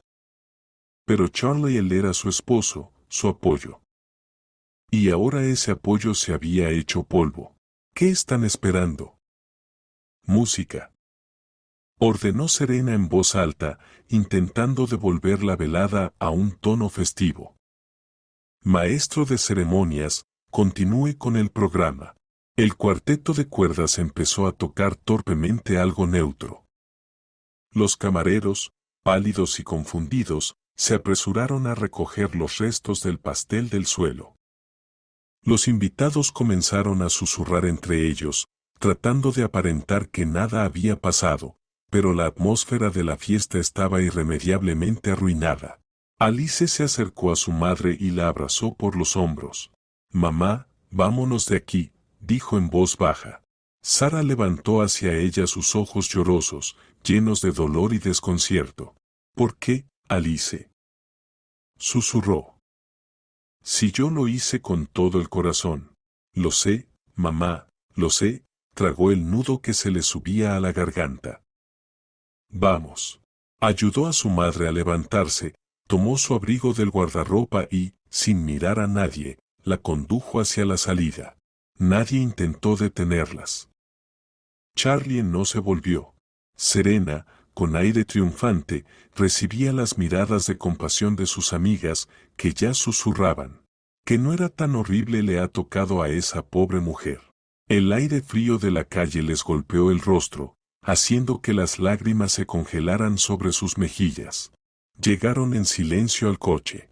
Pero Charlie él era su esposo, su apoyo. Y ahora ese apoyo se había hecho polvo. ¿Qué están esperando? Música. Ordenó Serena en voz alta, intentando devolver la velada a un tono festivo. Maestro de ceremonias, continúe con el programa. El cuarteto de cuerdas empezó a tocar torpemente algo neutro. Los camareros, pálidos y confundidos, se apresuraron a recoger los restos del pastel del suelo. Los invitados comenzaron a susurrar entre ellos, tratando de aparentar que nada había pasado, pero la atmósfera de la fiesta estaba irremediablemente arruinada. Alice se acercó a su madre y la abrazó por los hombros. «Mamá, vámonos de aquí», dijo en voz baja. Sara levantó hacia ella sus ojos llorosos, llenos de dolor y desconcierto. «¿Por qué, Alice?», susurró. «Si yo lo hice con todo el corazón». «Lo sé, mamá, lo sé», tragó el nudo que se le subía a la garganta. «Vamos». Ayudó a su madre a levantarse, tomó su abrigo del guardarropa y, sin mirar a nadie, la condujo hacia la salida. Nadie intentó detenerlas. Charlie no se volvió. Serena, con aire triunfante, recibía las miradas de compasión de sus amigas, que ya susurraban. Que no era tan horrible le ha tocado a esa pobre mujer. El aire frío de la calle les golpeó el rostro, haciendo que las lágrimas se congelaran sobre sus mejillas. Llegaron en silencio al coche.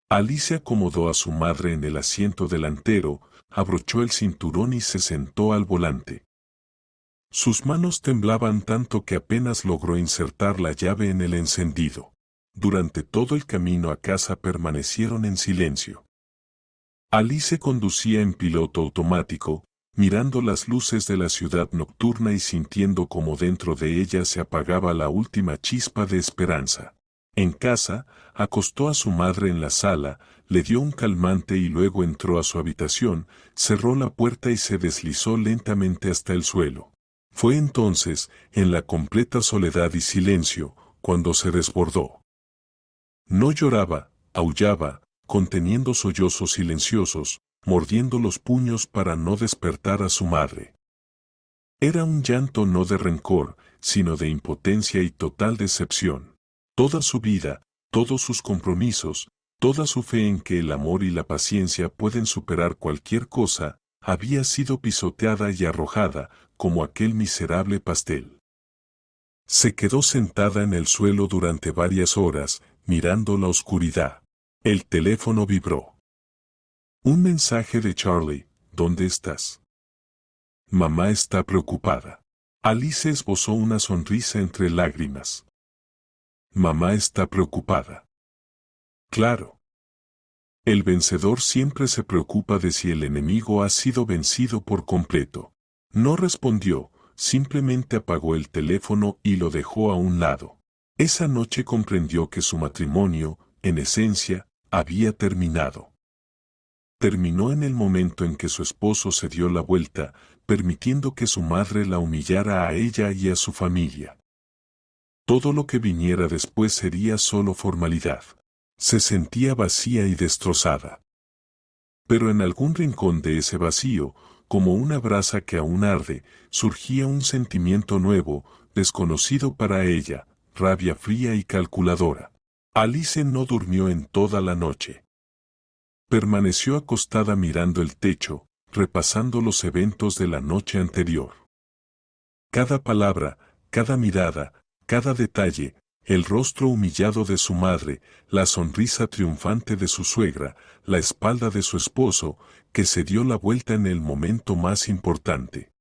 Alice acomodó a su madre en el asiento delantero, abrochó el cinturón y se sentó al volante. Sus manos temblaban tanto que apenas logró insertar la llave en el encendido. Durante todo el camino a casa permanecieron en silencio. Alice conducía en piloto automático, mirando las luces de la ciudad nocturna y sintiendo como dentro de ella se apagaba la última chispa de esperanza. En casa, acostó a su madre en la sala, le dio un calmante y luego entró a su habitación, cerró la puerta y se deslizó lentamente hasta el suelo. Fue entonces, en la completa soledad y silencio, cuando se desbordó. No lloraba, aullaba, conteniendo sollozos silenciosos, mordiendo los puños para no despertar a su madre. Era un llanto no de rencor, sino de impotencia y total decepción. Toda su vida, todos sus compromisos, toda su fe en que el amor y la paciencia pueden superar cualquier cosa, había sido pisoteada y arrojada, como aquel miserable pastel. Se quedó sentada en el suelo durante varias horas, mirando la oscuridad. El teléfono vibró. Un mensaje de Charlie: «¿Dónde estás?». Mamá está preocupada. Alice esbozó una sonrisa entre lágrimas. Mamá está preocupada. Claro. El vencedor siempre se preocupa de si el enemigo ha sido vencido por completo. No respondió, simplemente apagó el teléfono y lo dejó a un lado. Esa noche comprendió que su matrimonio, en esencia, había terminado. Terminó en el momento en que su esposo se dio la vuelta, permitiendo que su madre la humillara a ella y a su familia. Todo lo que viniera después sería solo formalidad. Se sentía vacía y destrozada. Pero en algún rincón de ese vacío, como una brasa que aún arde, surgía un sentimiento nuevo, desconocido para ella, rabia fría y calculadora. Alice no durmió en toda la noche. Permaneció acostada mirando el techo, repasando los eventos de la noche anterior. Cada palabra, cada mirada, cada detalle, el rostro humillado de su madre, la sonrisa triunfante de su suegra, la espalda de su esposo, que se dio la vuelta en el momento más importante.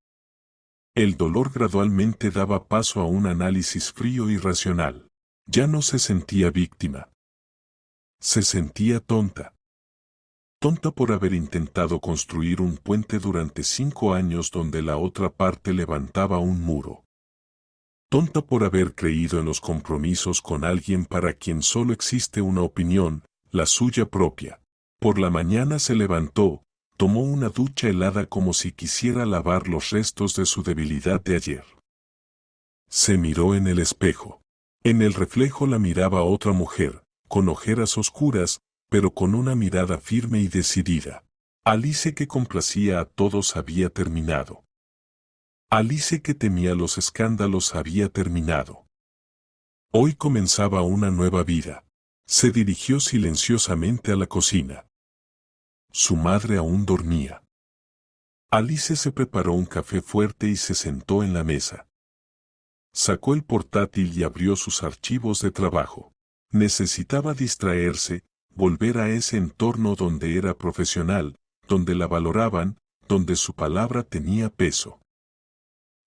El dolor gradualmente daba paso a un análisis frío y racional. Ya no se sentía víctima. Se sentía tonta. Tonta por haber intentado construir un puente durante 5 años donde la otra parte levantaba un muro. Tonta por haber creído en los compromisos con alguien para quien solo existe una opinión, la suya propia. Por la mañana se levantó, tomó una ducha helada como si quisiera lavar los restos de su debilidad de ayer. Se miró en el espejo. En el reflejo la miraba otra mujer, con ojeras oscuras, pero con una mirada firme y decidida. Alice, que complacía a todos, había terminado. Alice, que temía los escándalos, había terminado. Hoy comenzaba una nueva vida. Se dirigió silenciosamente a la cocina. Su madre aún dormía. Alice se preparó un café fuerte y se sentó en la mesa. Sacó el portátil y abrió sus archivos de trabajo. Necesitaba distraerse, volver a ese entorno donde era profesional, donde la valoraban, donde su palabra tenía peso.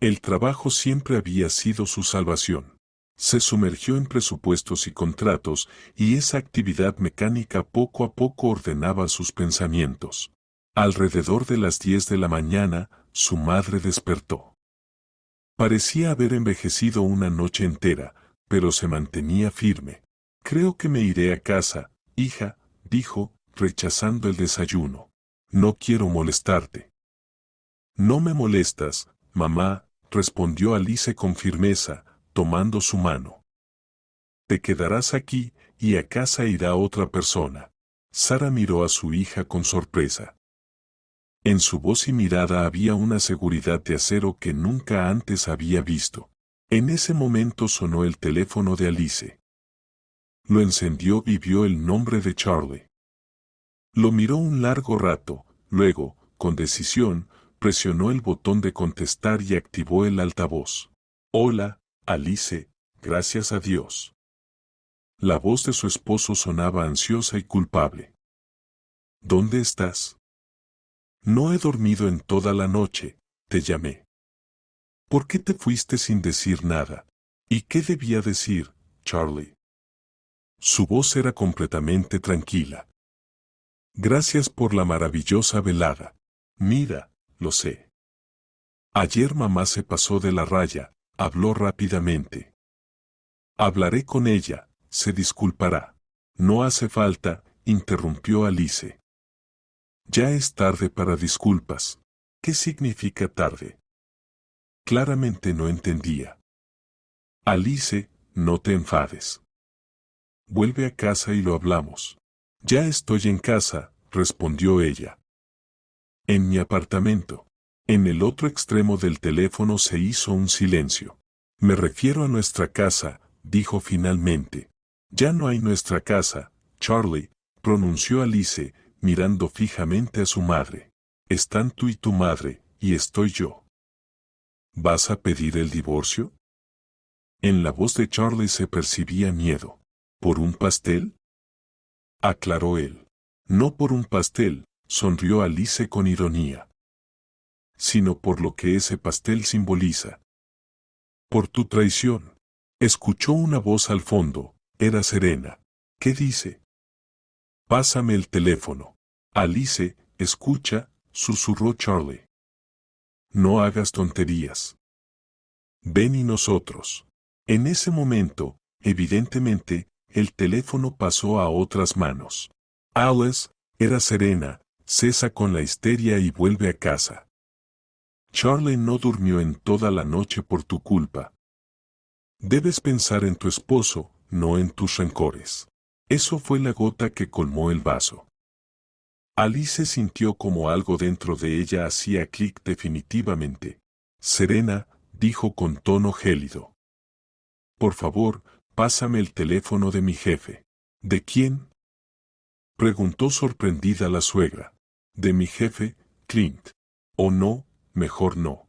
El trabajo siempre había sido su salvación. Se sumergió en presupuestos y contratos, y esa actividad mecánica poco a poco ordenaba sus pensamientos. Alrededor de las 10 de la mañana, su madre despertó. Parecía haber envejecido una noche entera, pero se mantenía firme. Creo que me iré a casa, hija, dijo, rechazando el desayuno. No quiero molestarte. No me molestas, mamá, respondió Alice con firmeza, tomando su mano. Te quedarás aquí, y a casa irá otra persona. Sara miró a su hija con sorpresa. En su voz y mirada había una seguridad de acero que nunca antes había visto. En ese momento sonó el teléfono de Alice. Lo encendió y vio el nombre de Charlie. Lo miró un largo rato, luego, con decisión, presionó el botón de contestar y activó el altavoz. Hola, Alice, gracias a Dios. La voz de su esposo sonaba ansiosa y culpable. ¿Dónde estás? No he dormido en toda la noche, te llamé. ¿Por qué te fuiste sin decir nada? ¿Y qué debía decir, Charlie? Su voz era completamente tranquila. Gracias por la maravillosa velada. Mira, lo sé. Ayer mamá se pasó de la raya, habló rápidamente. Hablaré con ella, se disculpará. No hace falta, interrumpió Alice. Ya es tarde para disculpas. ¿Qué significa tarde? Claramente no entendía. Alice, no te enfades. Vuelve a casa y lo hablamos. Ya estoy en casa, respondió ella. En mi apartamento. En el otro extremo del teléfono se hizo un silencio. Me refiero a nuestra casa, dijo finalmente. Ya no hay nuestra casa, Charlie, pronunció Alice, mirando fijamente a su madre. Están tú y tu madre, y estoy yo. ¿Vas a pedir el divorcio? En la voz de Charlie se percibía miedo. ¿Por un pastel? Aclaró él. No por un pastel, sonrió Alice con ironía. Sino por lo que ese pastel simboliza. Por tu traición. Escuchó una voz al fondo, era Serena. ¿Qué dice? Pásame el teléfono. Alice, escucha, susurró Charlie. No hagas tonterías. Ven y nosotros. En ese momento, evidentemente, el teléfono pasó a otras manos. Alice, era Serena, cesa con la histeria y vuelve a casa. Charlie no durmió en toda la noche por tu culpa. Debes pensar en tu esposo, no en tus rencores. Eso fue la gota que colmó el vaso. Alice sintió como algo dentro de ella hacía clic definitivamente. Serena, dijo con tono gélido. Por favor, pásame el teléfono de mi jefe. ¿De quién? Preguntó sorprendida la suegra. De mi jefe, Clint. Oh no, mejor no.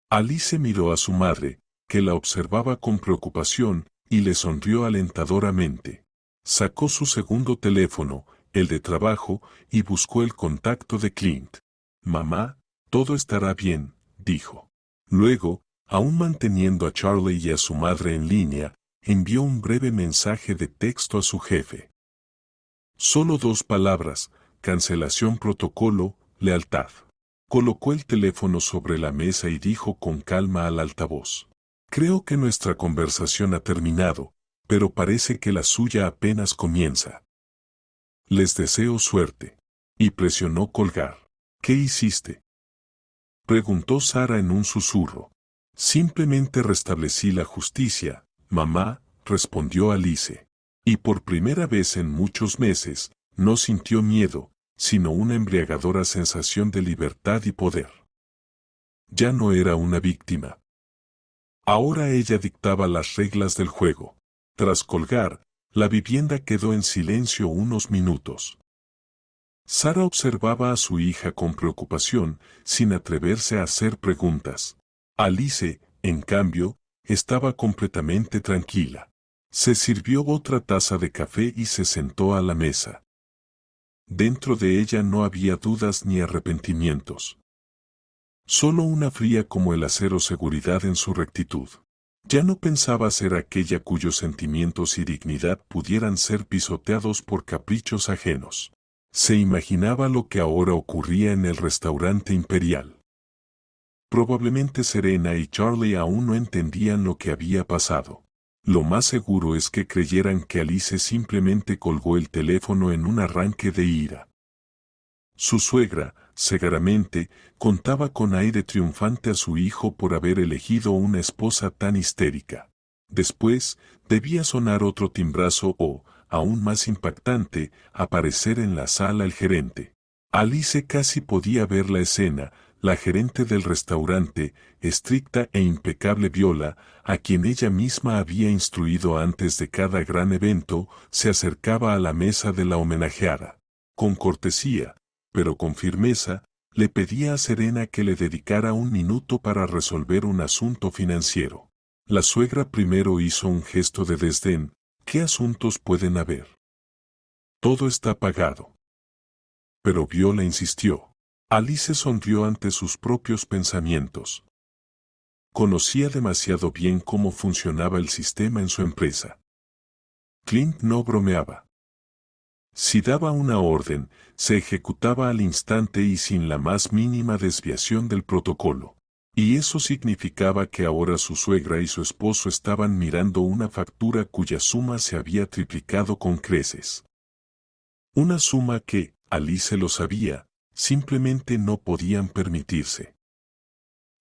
Alice miró a su madre, que la observaba con preocupación, y le sonrió alentadoramente. Sacó su segundo teléfono, el de trabajo, y buscó el contacto de Clint. Mamá, todo estará bien, dijo. Luego, aún manteniendo a Charlie y a su madre en línea, envió un breve mensaje de texto a su jefe. Solo 2 palabras: cancelación protocolo, lealtad. Colocó el teléfono sobre la mesa y dijo con calma al altavoz: creo que nuestra conversación ha terminado, pero parece que la suya apenas comienza. Les deseo suerte. Y presionó colgar. ¿Qué hiciste?, preguntó Sara en un susurro. Simplemente restablecí la justicia, mamá, respondió Alice. Y por primera vez en muchos meses, no sintió miedo, sino una embriagadora sensación de libertad y poder. Ya no era una víctima. Ahora ella dictaba las reglas del juego. Tras colgar, la vivienda quedó en silencio unos minutos. Sara observaba a su hija con preocupación, sin atreverse a hacer preguntas. Alice, en cambio, estaba completamente tranquila. Se sirvió otra taza de café y se sentó a la mesa. Dentro de ella no había dudas ni arrepentimientos. Solo una fría como el acero seguridad en su rectitud. Ya no pensaba ser aquella cuyos sentimientos y dignidad pudieran ser pisoteados por caprichos ajenos. Se imaginaba lo que ahora ocurría en el restaurante imperial. Probablemente Serena y Charlie aún no entendían lo que había pasado. Lo más seguro es que creyeran que Alice simplemente colgó el teléfono en un arranque de ira. Su suegra, cegaramente, contaba con aire triunfante a su hijo por haber elegido una esposa tan histérica. Después, debía sonar otro timbrazo o, aún más impactante, aparecer en la sala el gerente. Alice casi podía ver la escena: la gerente del restaurante, estricta e impecable Viola, a quien ella misma había instruido antes de cada gran evento, se acercaba a la mesa de la homenajeada. Con cortesía, pero con firmeza, le pedía a Serena que le dedicara un minuto para resolver un asunto financiero. La suegra primero hizo un gesto de desdén. ¿Qué asuntos pueden haber? Todo está pagado. Pero Viola insistió. Alice sonrió ante sus propios pensamientos. Conocía demasiado bien cómo funcionaba el sistema en su empresa. Clint no bromeaba. Si daba una orden, se ejecutaba al instante y sin la más mínima desviación del protocolo. Y eso significaba que ahora su suegra y su esposo estaban mirando una factura cuya suma se había triplicado con creces. Una suma que, Alice lo sabía, simplemente no podían permitirse.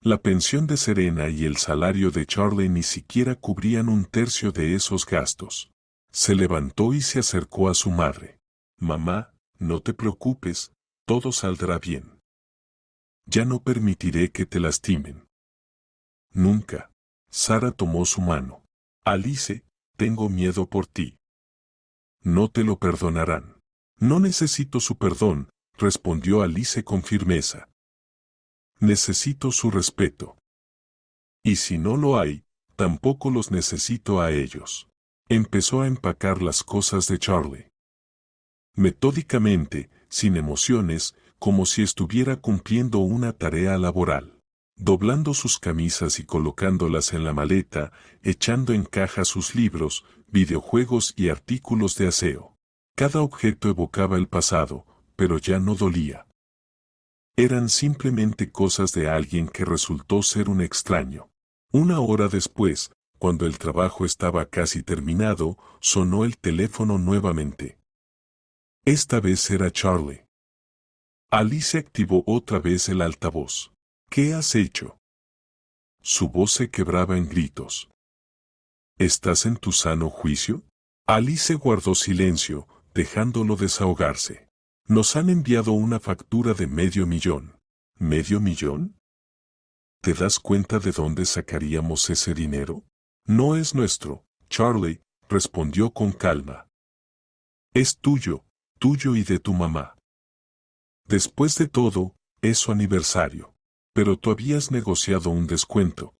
La pensión de Serena y el salario de Charlie ni siquiera cubrían un tercio de esos gastos. Se levantó y se acercó a su madre. Mamá, no te preocupes, todo saldrá bien. Ya no permitiré que te lastimen. Nunca. Sara tomó su mano. Alice, tengo miedo por ti. No te lo perdonarán. No necesito su perdón, respondió Alice con firmeza. Necesito su respeto. Y si no lo hay, tampoco los necesito a ellos. Empezó a empacar las cosas de Charlie. Metódicamente, sin emociones, como si estuviera cumpliendo una tarea laboral. Doblando sus camisas y colocándolas en la maleta, echando en caja sus libros, videojuegos y artículos de aseo. Cada objeto evocaba el pasado, pero ya no dolía. Eran simplemente cosas de alguien que resultó ser un extraño. Una hora después, cuando el trabajo estaba casi terminado, sonó el teléfono nuevamente. Esta vez era Charlie. Alice activó otra vez el altavoz. ¿Qué has hecho? Su voz se quebraba en gritos. ¿Estás en tu sano juicio? Alice guardó silencio, dejándolo desahogarse. Nos han enviado una factura de $500,000. ¿Medio millón? ¿Te das cuenta de dónde sacaríamos ese dinero? No es nuestro, Charlie, respondió con calma. Es tuyo, tuyo y de tu mamá. Después de todo, Es su aniversario. Pero tú habías negociado un descuento.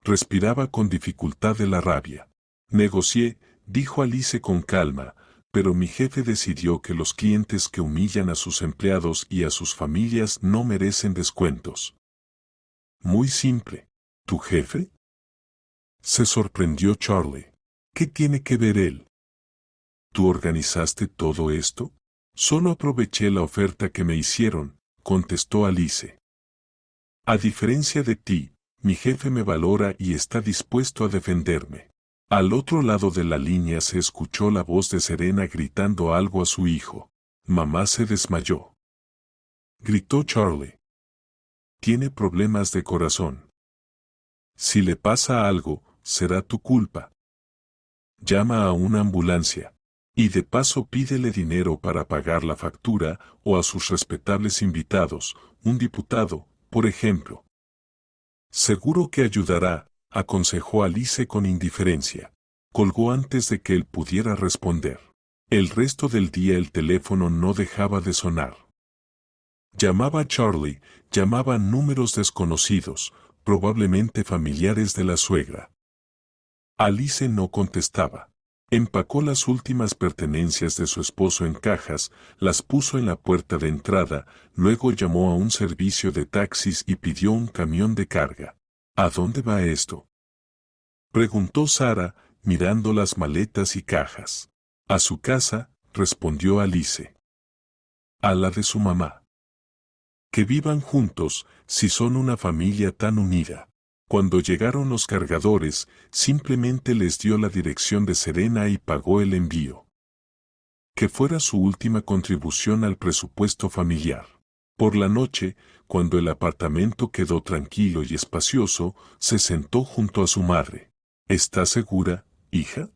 Respiraba con dificultad de la rabia. Negocié, dijo Alice con calma, pero mi jefe decidió que los clientes que humillan a sus empleados y a sus familias no merecen descuentos. Muy simple. ¿Tu jefe? Se sorprendió Charlie. ¿Qué tiene que ver él? ¿Tú organizaste todo esto? Solo aproveché la oferta que me hicieron, contestó Alice. A diferencia de ti, mi jefe me valora y está dispuesto a defenderme. Al otro lado de la línea se escuchó la voz de Serena gritando algo a su hijo. Mamá se desmayó. Gritó Charlie. Tiene problemas de corazón. Si le pasa algo, será tu culpa. Llama a una ambulancia. Y de paso pídele dinero para pagar la factura o a sus respetables invitados, un diputado, por ejemplo. Seguro que ayudará, aconsejó Alice con indiferencia. Colgó antes de que él pudiera responder. El resto del día el teléfono no dejaba de sonar. Llamaba a Charlie, llamaba a números desconocidos, probablemente familiares de la suegra. Alice no contestaba. Empacó las últimas pertenencias de su esposo en cajas, las puso en la puerta de entrada, luego llamó a un servicio de taxis y pidió un camión de carga. ¿A dónde va esto?, preguntó Sara, mirando las maletas y cajas. A su casa, respondió Alice. A la de su mamá. Que vivan juntos, si son una familia tan unida. Cuando llegaron los cargadores, simplemente les dio la dirección de Serena y pagó el envío. Que fuera su última contribución al presupuesto familiar. Por la noche, cuando el apartamento quedó tranquilo y espacioso, se sentó junto a su madre. ¿Estás segura, hija?,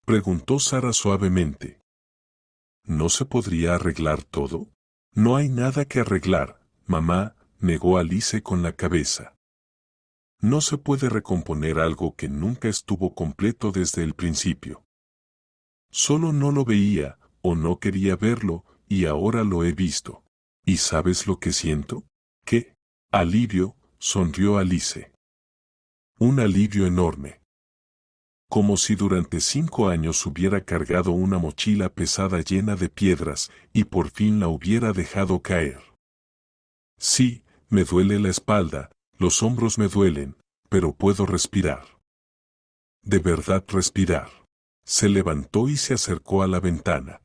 preguntó Sara suavemente. ¿No se podría arreglar todo? No hay nada que arreglar, mamá, negó Alice con la cabeza. No se puede recomponer algo que nunca estuvo completo desde el principio. Solo no lo veía, o no quería verlo, y ahora lo he visto. ¿Y sabes lo que siento? ¿Qué? Alivio, sonrió Alice. Un alivio enorme. Como si durante 5 años hubiera cargado una mochila pesada llena de piedras, y por fin la hubiera dejado caer. Sí, me duele la espalda, los hombros me duelen, pero puedo respirar. De verdad respirar. Se levantó y se acercó a la ventana.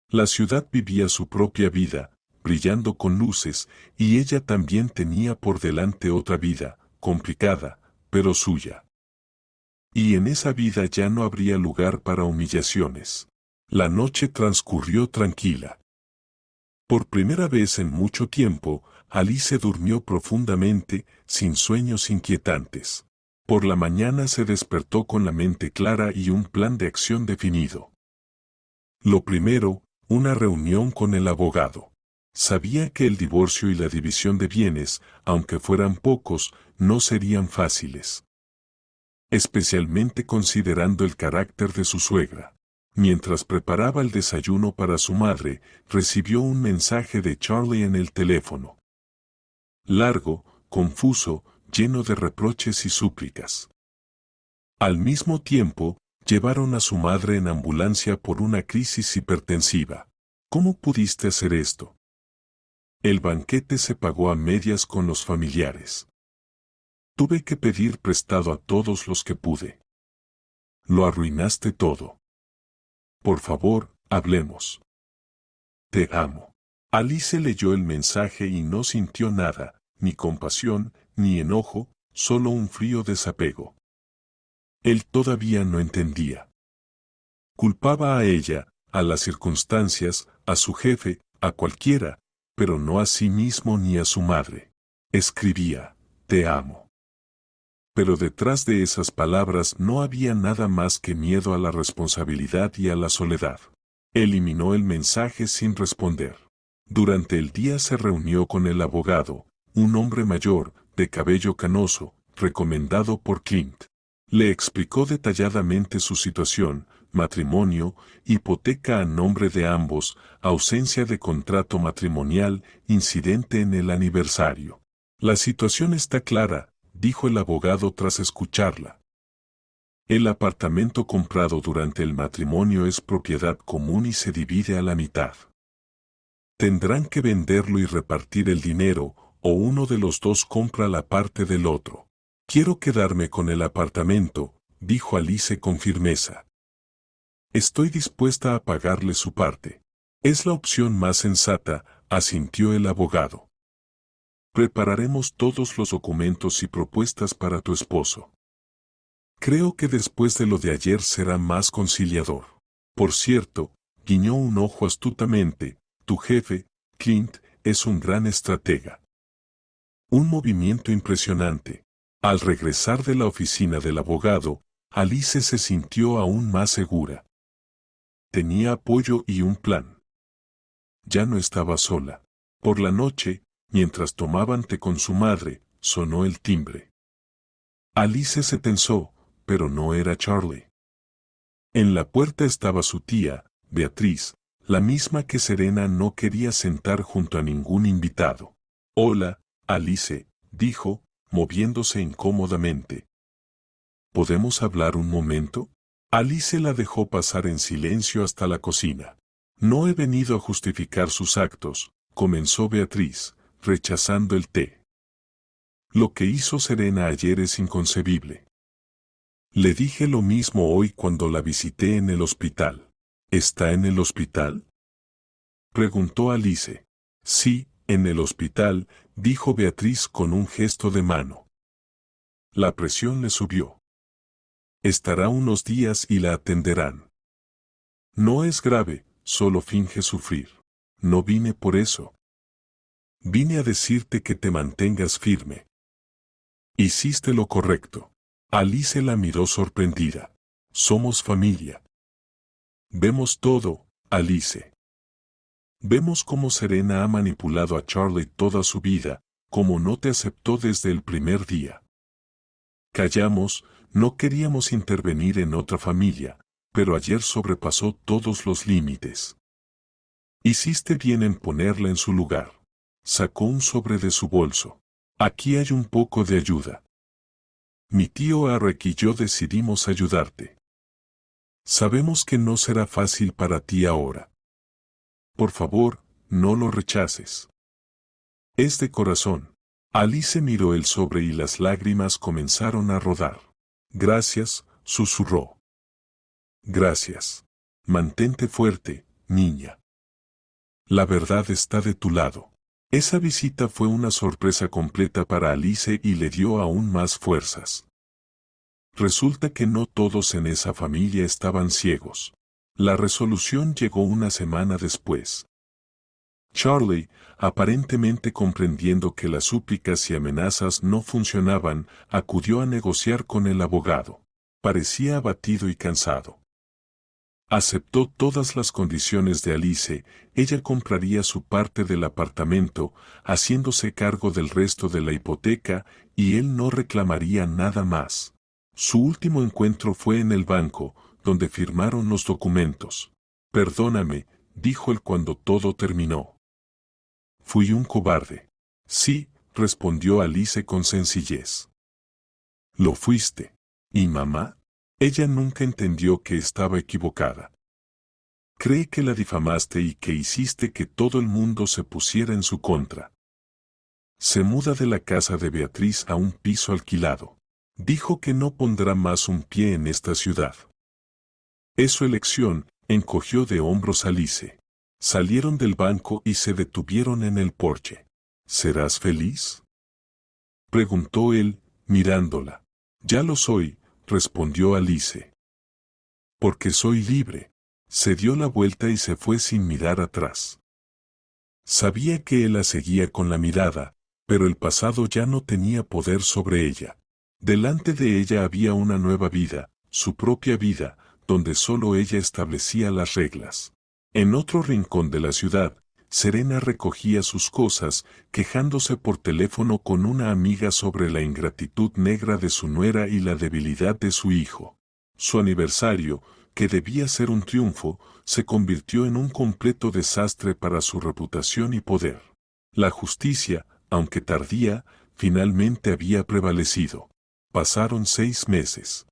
La ciudad vivía su propia vida, brillando con luces, y ella también tenía por delante otra vida, complicada, pero suya. Y en esa vida ya no habría lugar para humillaciones. La noche transcurrió tranquila. Por primera vez en mucho tiempo, Alice durmió profundamente, sin sueños inquietantes. Por la mañana se despertó con la mente clara y un plan de acción definido. Lo primero, una reunión con el abogado. Sabía que el divorcio y la división de bienes, aunque fueran pocos, no serían fáciles. Especialmente considerando el carácter de su suegra. Mientras preparaba el desayuno para su madre, recibió un mensaje de Charlie en el teléfono. Largo, confuso, lleno de reproches y súplicas. Al mismo tiempo, llevaron a su madre en ambulancia por una crisis hipertensiva. ¿Cómo pudiste hacer esto? El banquete se pagó a medias con los familiares. Tuve que pedir prestado a todos los que pude. Lo arruinaste todo. Por favor, hablemos. Te amo. Alice leyó el mensaje y no sintió nada, ni compasión, ni enojo, solo un frío desapego. Él todavía no entendía. Culpaba a ella, a las circunstancias, a su jefe, a cualquiera, pero no a sí mismo ni a su madre. Escribía, te amo. Pero detrás de esas palabras no había nada más que miedo a la responsabilidad y a la soledad. Eliminó el mensaje sin responder. Durante el día se reunió con el abogado, un hombre mayor, de cabello canoso, recomendado por Clint. Le explicó detalladamente su situación, matrimonio, hipoteca a nombre de ambos, ausencia de contrato matrimonial, incidente en el aniversario. La situación está clara, dijo el abogado tras escucharla. El apartamento comprado durante el matrimonio es propiedad común y se divide a la mitad. Tendrán que venderlo y repartir el dinero, o uno de los dos compra la parte del otro. Quiero quedarme con el apartamento, dijo Alice con firmeza. Estoy dispuesta a pagarle su parte. Es la opción más sensata, asintió el abogado. Prepararemos todos los documentos y propuestas para tu esposo. Creo que después de lo de ayer será más conciliador. Por cierto, guiñó un ojo astutamente, tu jefe, Clint, es un gran estratega. Un movimiento impresionante. Al regresar de la oficina del abogado, Alice se sintió aún más segura. Tenía apoyo y un plan. Ya no estaba sola. Por la noche, mientras tomaban té con su madre, sonó el timbre. Alice se tensó, pero no era Charlie. En la puerta estaba su tía, Beatriz, la misma que Serena no quería sentar junto a ningún invitado. Hola, Alice, dijo, moviéndose incómodamente. ¿Podemos hablar un momento? Alice la dejó pasar en silencio hasta la cocina. No he venido a justificar sus actos, comenzó Beatriz, rechazando el té. Lo que hizo Serena ayer es inconcebible. Le dije lo mismo hoy cuando la visité en el hospital. ¿Está en el hospital?, preguntó Alice. Sí, en el hospital, dijo Beatriz con un gesto de mano. La presión le subió. Estará unos días y la atenderán. No es grave, solo finge sufrir. No vine por eso. Vine a decirte que te mantengas firme. Hiciste lo correcto. Alice la miró sorprendida. Somos familia. Vemos todo, Alice. Vemos cómo Serena ha manipulado a Charlie toda su vida, cómo no te aceptó desde el primer día. Callamos, no queríamos intervenir en otra familia, pero ayer sobrepasó todos los límites. Hiciste bien en ponerla en su lugar. Sacó un sobre de su bolso. Aquí hay un poco de ayuda. Mi tío Arek y yo decidimos ayudarte. Sabemos que no será fácil para ti ahora. Por favor, no lo rechaces. Es de corazón. Alice miró el sobre y las lágrimas comenzaron a rodar. Gracias, susurró. Gracias. Mantente fuerte, niña. La verdad está de tu lado. Esa visita fue una sorpresa completa para Alice y le dio aún más fuerzas. Resulta que no todos en esa familia estaban ciegos. La resolución llegó una semana después. Charlie, aparentemente comprendiendo que las súplicas y amenazas no funcionaban, acudió a negociar con el abogado. Parecía abatido y cansado. Aceptó todas las condiciones de Alice, ella compraría su parte del apartamento, haciéndose cargo del resto de la hipoteca, y él no reclamaría nada más. Su último encuentro fue en el banco, donde firmaron los documentos. Perdóname, dijo él cuando todo terminó. Fui un cobarde. Sí, respondió Alice con sencillez. Lo fuiste. ¿Y mamá? Ella nunca entendió que estaba equivocada. Cree que la difamaste y que hiciste que todo el mundo se pusiera en su contra. Se muda de la casa de Beatriz a un piso alquilado. Dijo que no pondrá más un pie en esta ciudad. Es su elección, encogió de hombros Alice. Salieron del banco y se detuvieron en el porche. ¿Serás feliz?, preguntó él, mirándola. Ya lo soy, respondió Alice. Porque soy libre. Se dio la vuelta y se fue sin mirar atrás. Sabía que él la seguía con la mirada, pero el pasado ya no tenía poder sobre ella. Delante de ella había una nueva vida, su propia vida, donde solo ella establecía las reglas. En otro rincón de la ciudad, Serena recogía sus cosas, quejándose por teléfono con una amiga sobre la ingratitud negra de su nuera y la debilidad de su hijo. Su aniversario, que debía ser un triunfo, se convirtió en un completo desastre para su reputación y poder. La justicia, aunque tardía, finalmente había prevalecido. Pasaron 6 meses.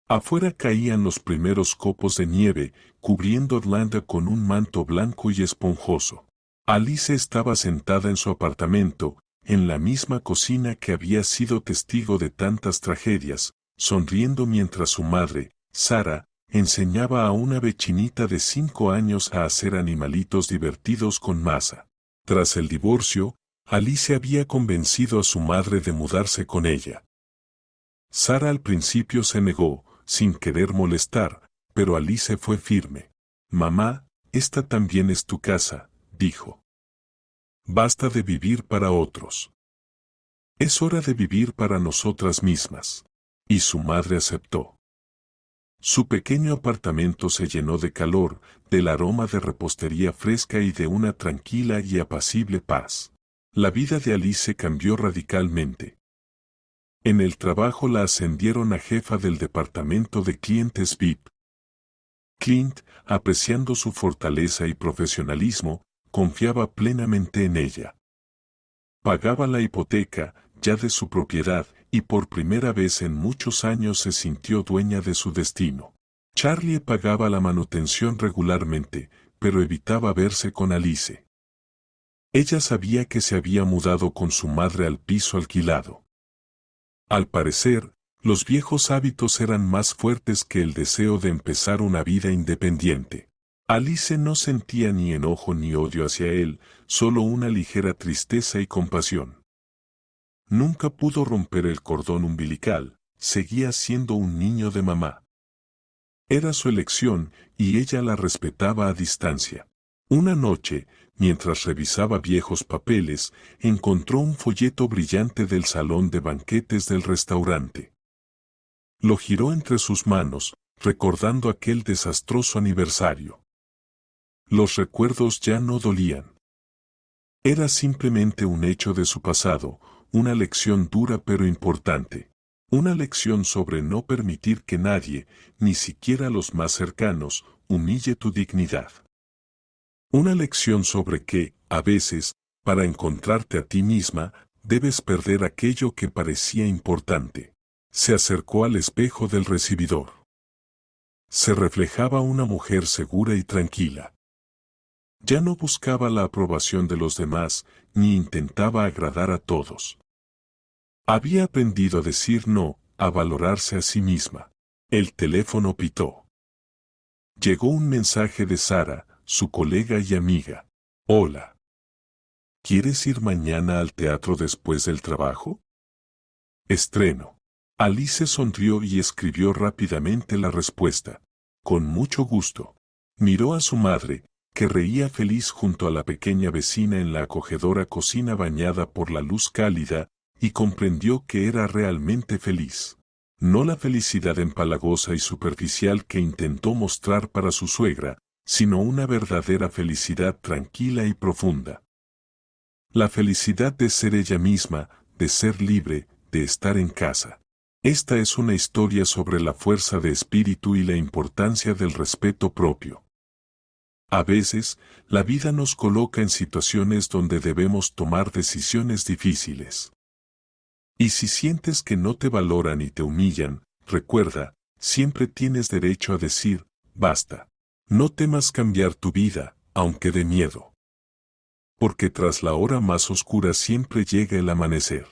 Afuera caían los primeros copos de nieve, cubriendo Irlanda con un manto blanco y esponjoso. Alice estaba sentada en su apartamento, en la misma cocina que había sido testigo de tantas tragedias, sonriendo mientras su madre, Sarah, enseñaba a una vecinita de 5 años a hacer animalitos divertidos con masa. Tras el divorcio, Alice había convencido a su madre de mudarse con ella. Sarah al principio se negó, sin querer molestar, pero Alice fue firme. Mamá, esta también es tu casa, dijo. Basta de vivir para otros. Es hora de vivir para nosotras mismas. Y su madre aceptó. Su pequeño apartamento se llenó de calor, del aroma de repostería fresca y de una tranquila y apacible paz. La vida de Alice cambió radicalmente. En el trabajo la ascendieron a jefa del departamento de clientes VIP. Clint, apreciando su fortaleza y profesionalismo, confiaba plenamente en ella. Pagaba la hipoteca, ya de su propiedad, y por primera vez en muchos años se sintió dueña de su destino. Charlie pagaba la manutención regularmente, pero evitaba verse con Alice. Ella sabía que se había mudado con su madre al piso alquilado. Al parecer, los viejos hábitos eran más fuertes que el deseo de empezar una vida independiente. Alice no sentía ni enojo ni odio hacia él, solo una ligera tristeza y compasión. Nunca pudo romper el cordón umbilical, seguía siendo un niño de mamá. Era su elección y ella la respetaba a distancia. Una noche, mientras revisaba viejos papeles, encontró un folleto brillante del salón de banquetes del restaurante. Lo giró entre sus manos, recordando aquel desastroso aniversario. Los recuerdos ya no dolían. Era simplemente un hecho de su pasado, una lección dura pero importante. Una lección sobre no permitir que nadie, ni siquiera los más cercanos, humille tu dignidad. Una lección sobre que, a veces, para encontrarte a ti misma, debes perder aquello que parecía importante. Se acercó al espejo del recibidor. Se reflejaba una mujer segura y tranquila. Ya no buscaba la aprobación de los demás, ni intentaba agradar a todos. Había aprendido a decir no, a valorarse a sí misma. El teléfono pitó. Llegó un mensaje de Sarah, su colega y amiga. Hola. ¿Quieres ir mañana al teatro después del trabajo? Estreno. Alice sonrió y escribió rápidamente la respuesta. Con mucho gusto. Miró a su madre, que reía feliz junto a la pequeña vecina en la acogedora cocina bañada por la luz cálida, y comprendió que era realmente feliz. No la felicidad empalagosa y superficial que intentó mostrar para su suegra, sino una verdadera felicidad tranquila y profunda. La felicidad de ser ella misma, de ser libre, de estar en casa. Esta es una historia sobre la fuerza de espíritu y la importancia del respeto propio. A veces, la vida nos coloca en situaciones donde debemos tomar decisiones difíciles. Y si sientes que no te valoran y te humillan, recuerda, siempre tienes derecho a decir, basta. No temas cambiar tu vida, aunque de miedo. Porque tras la hora más oscura siempre llega el amanecer.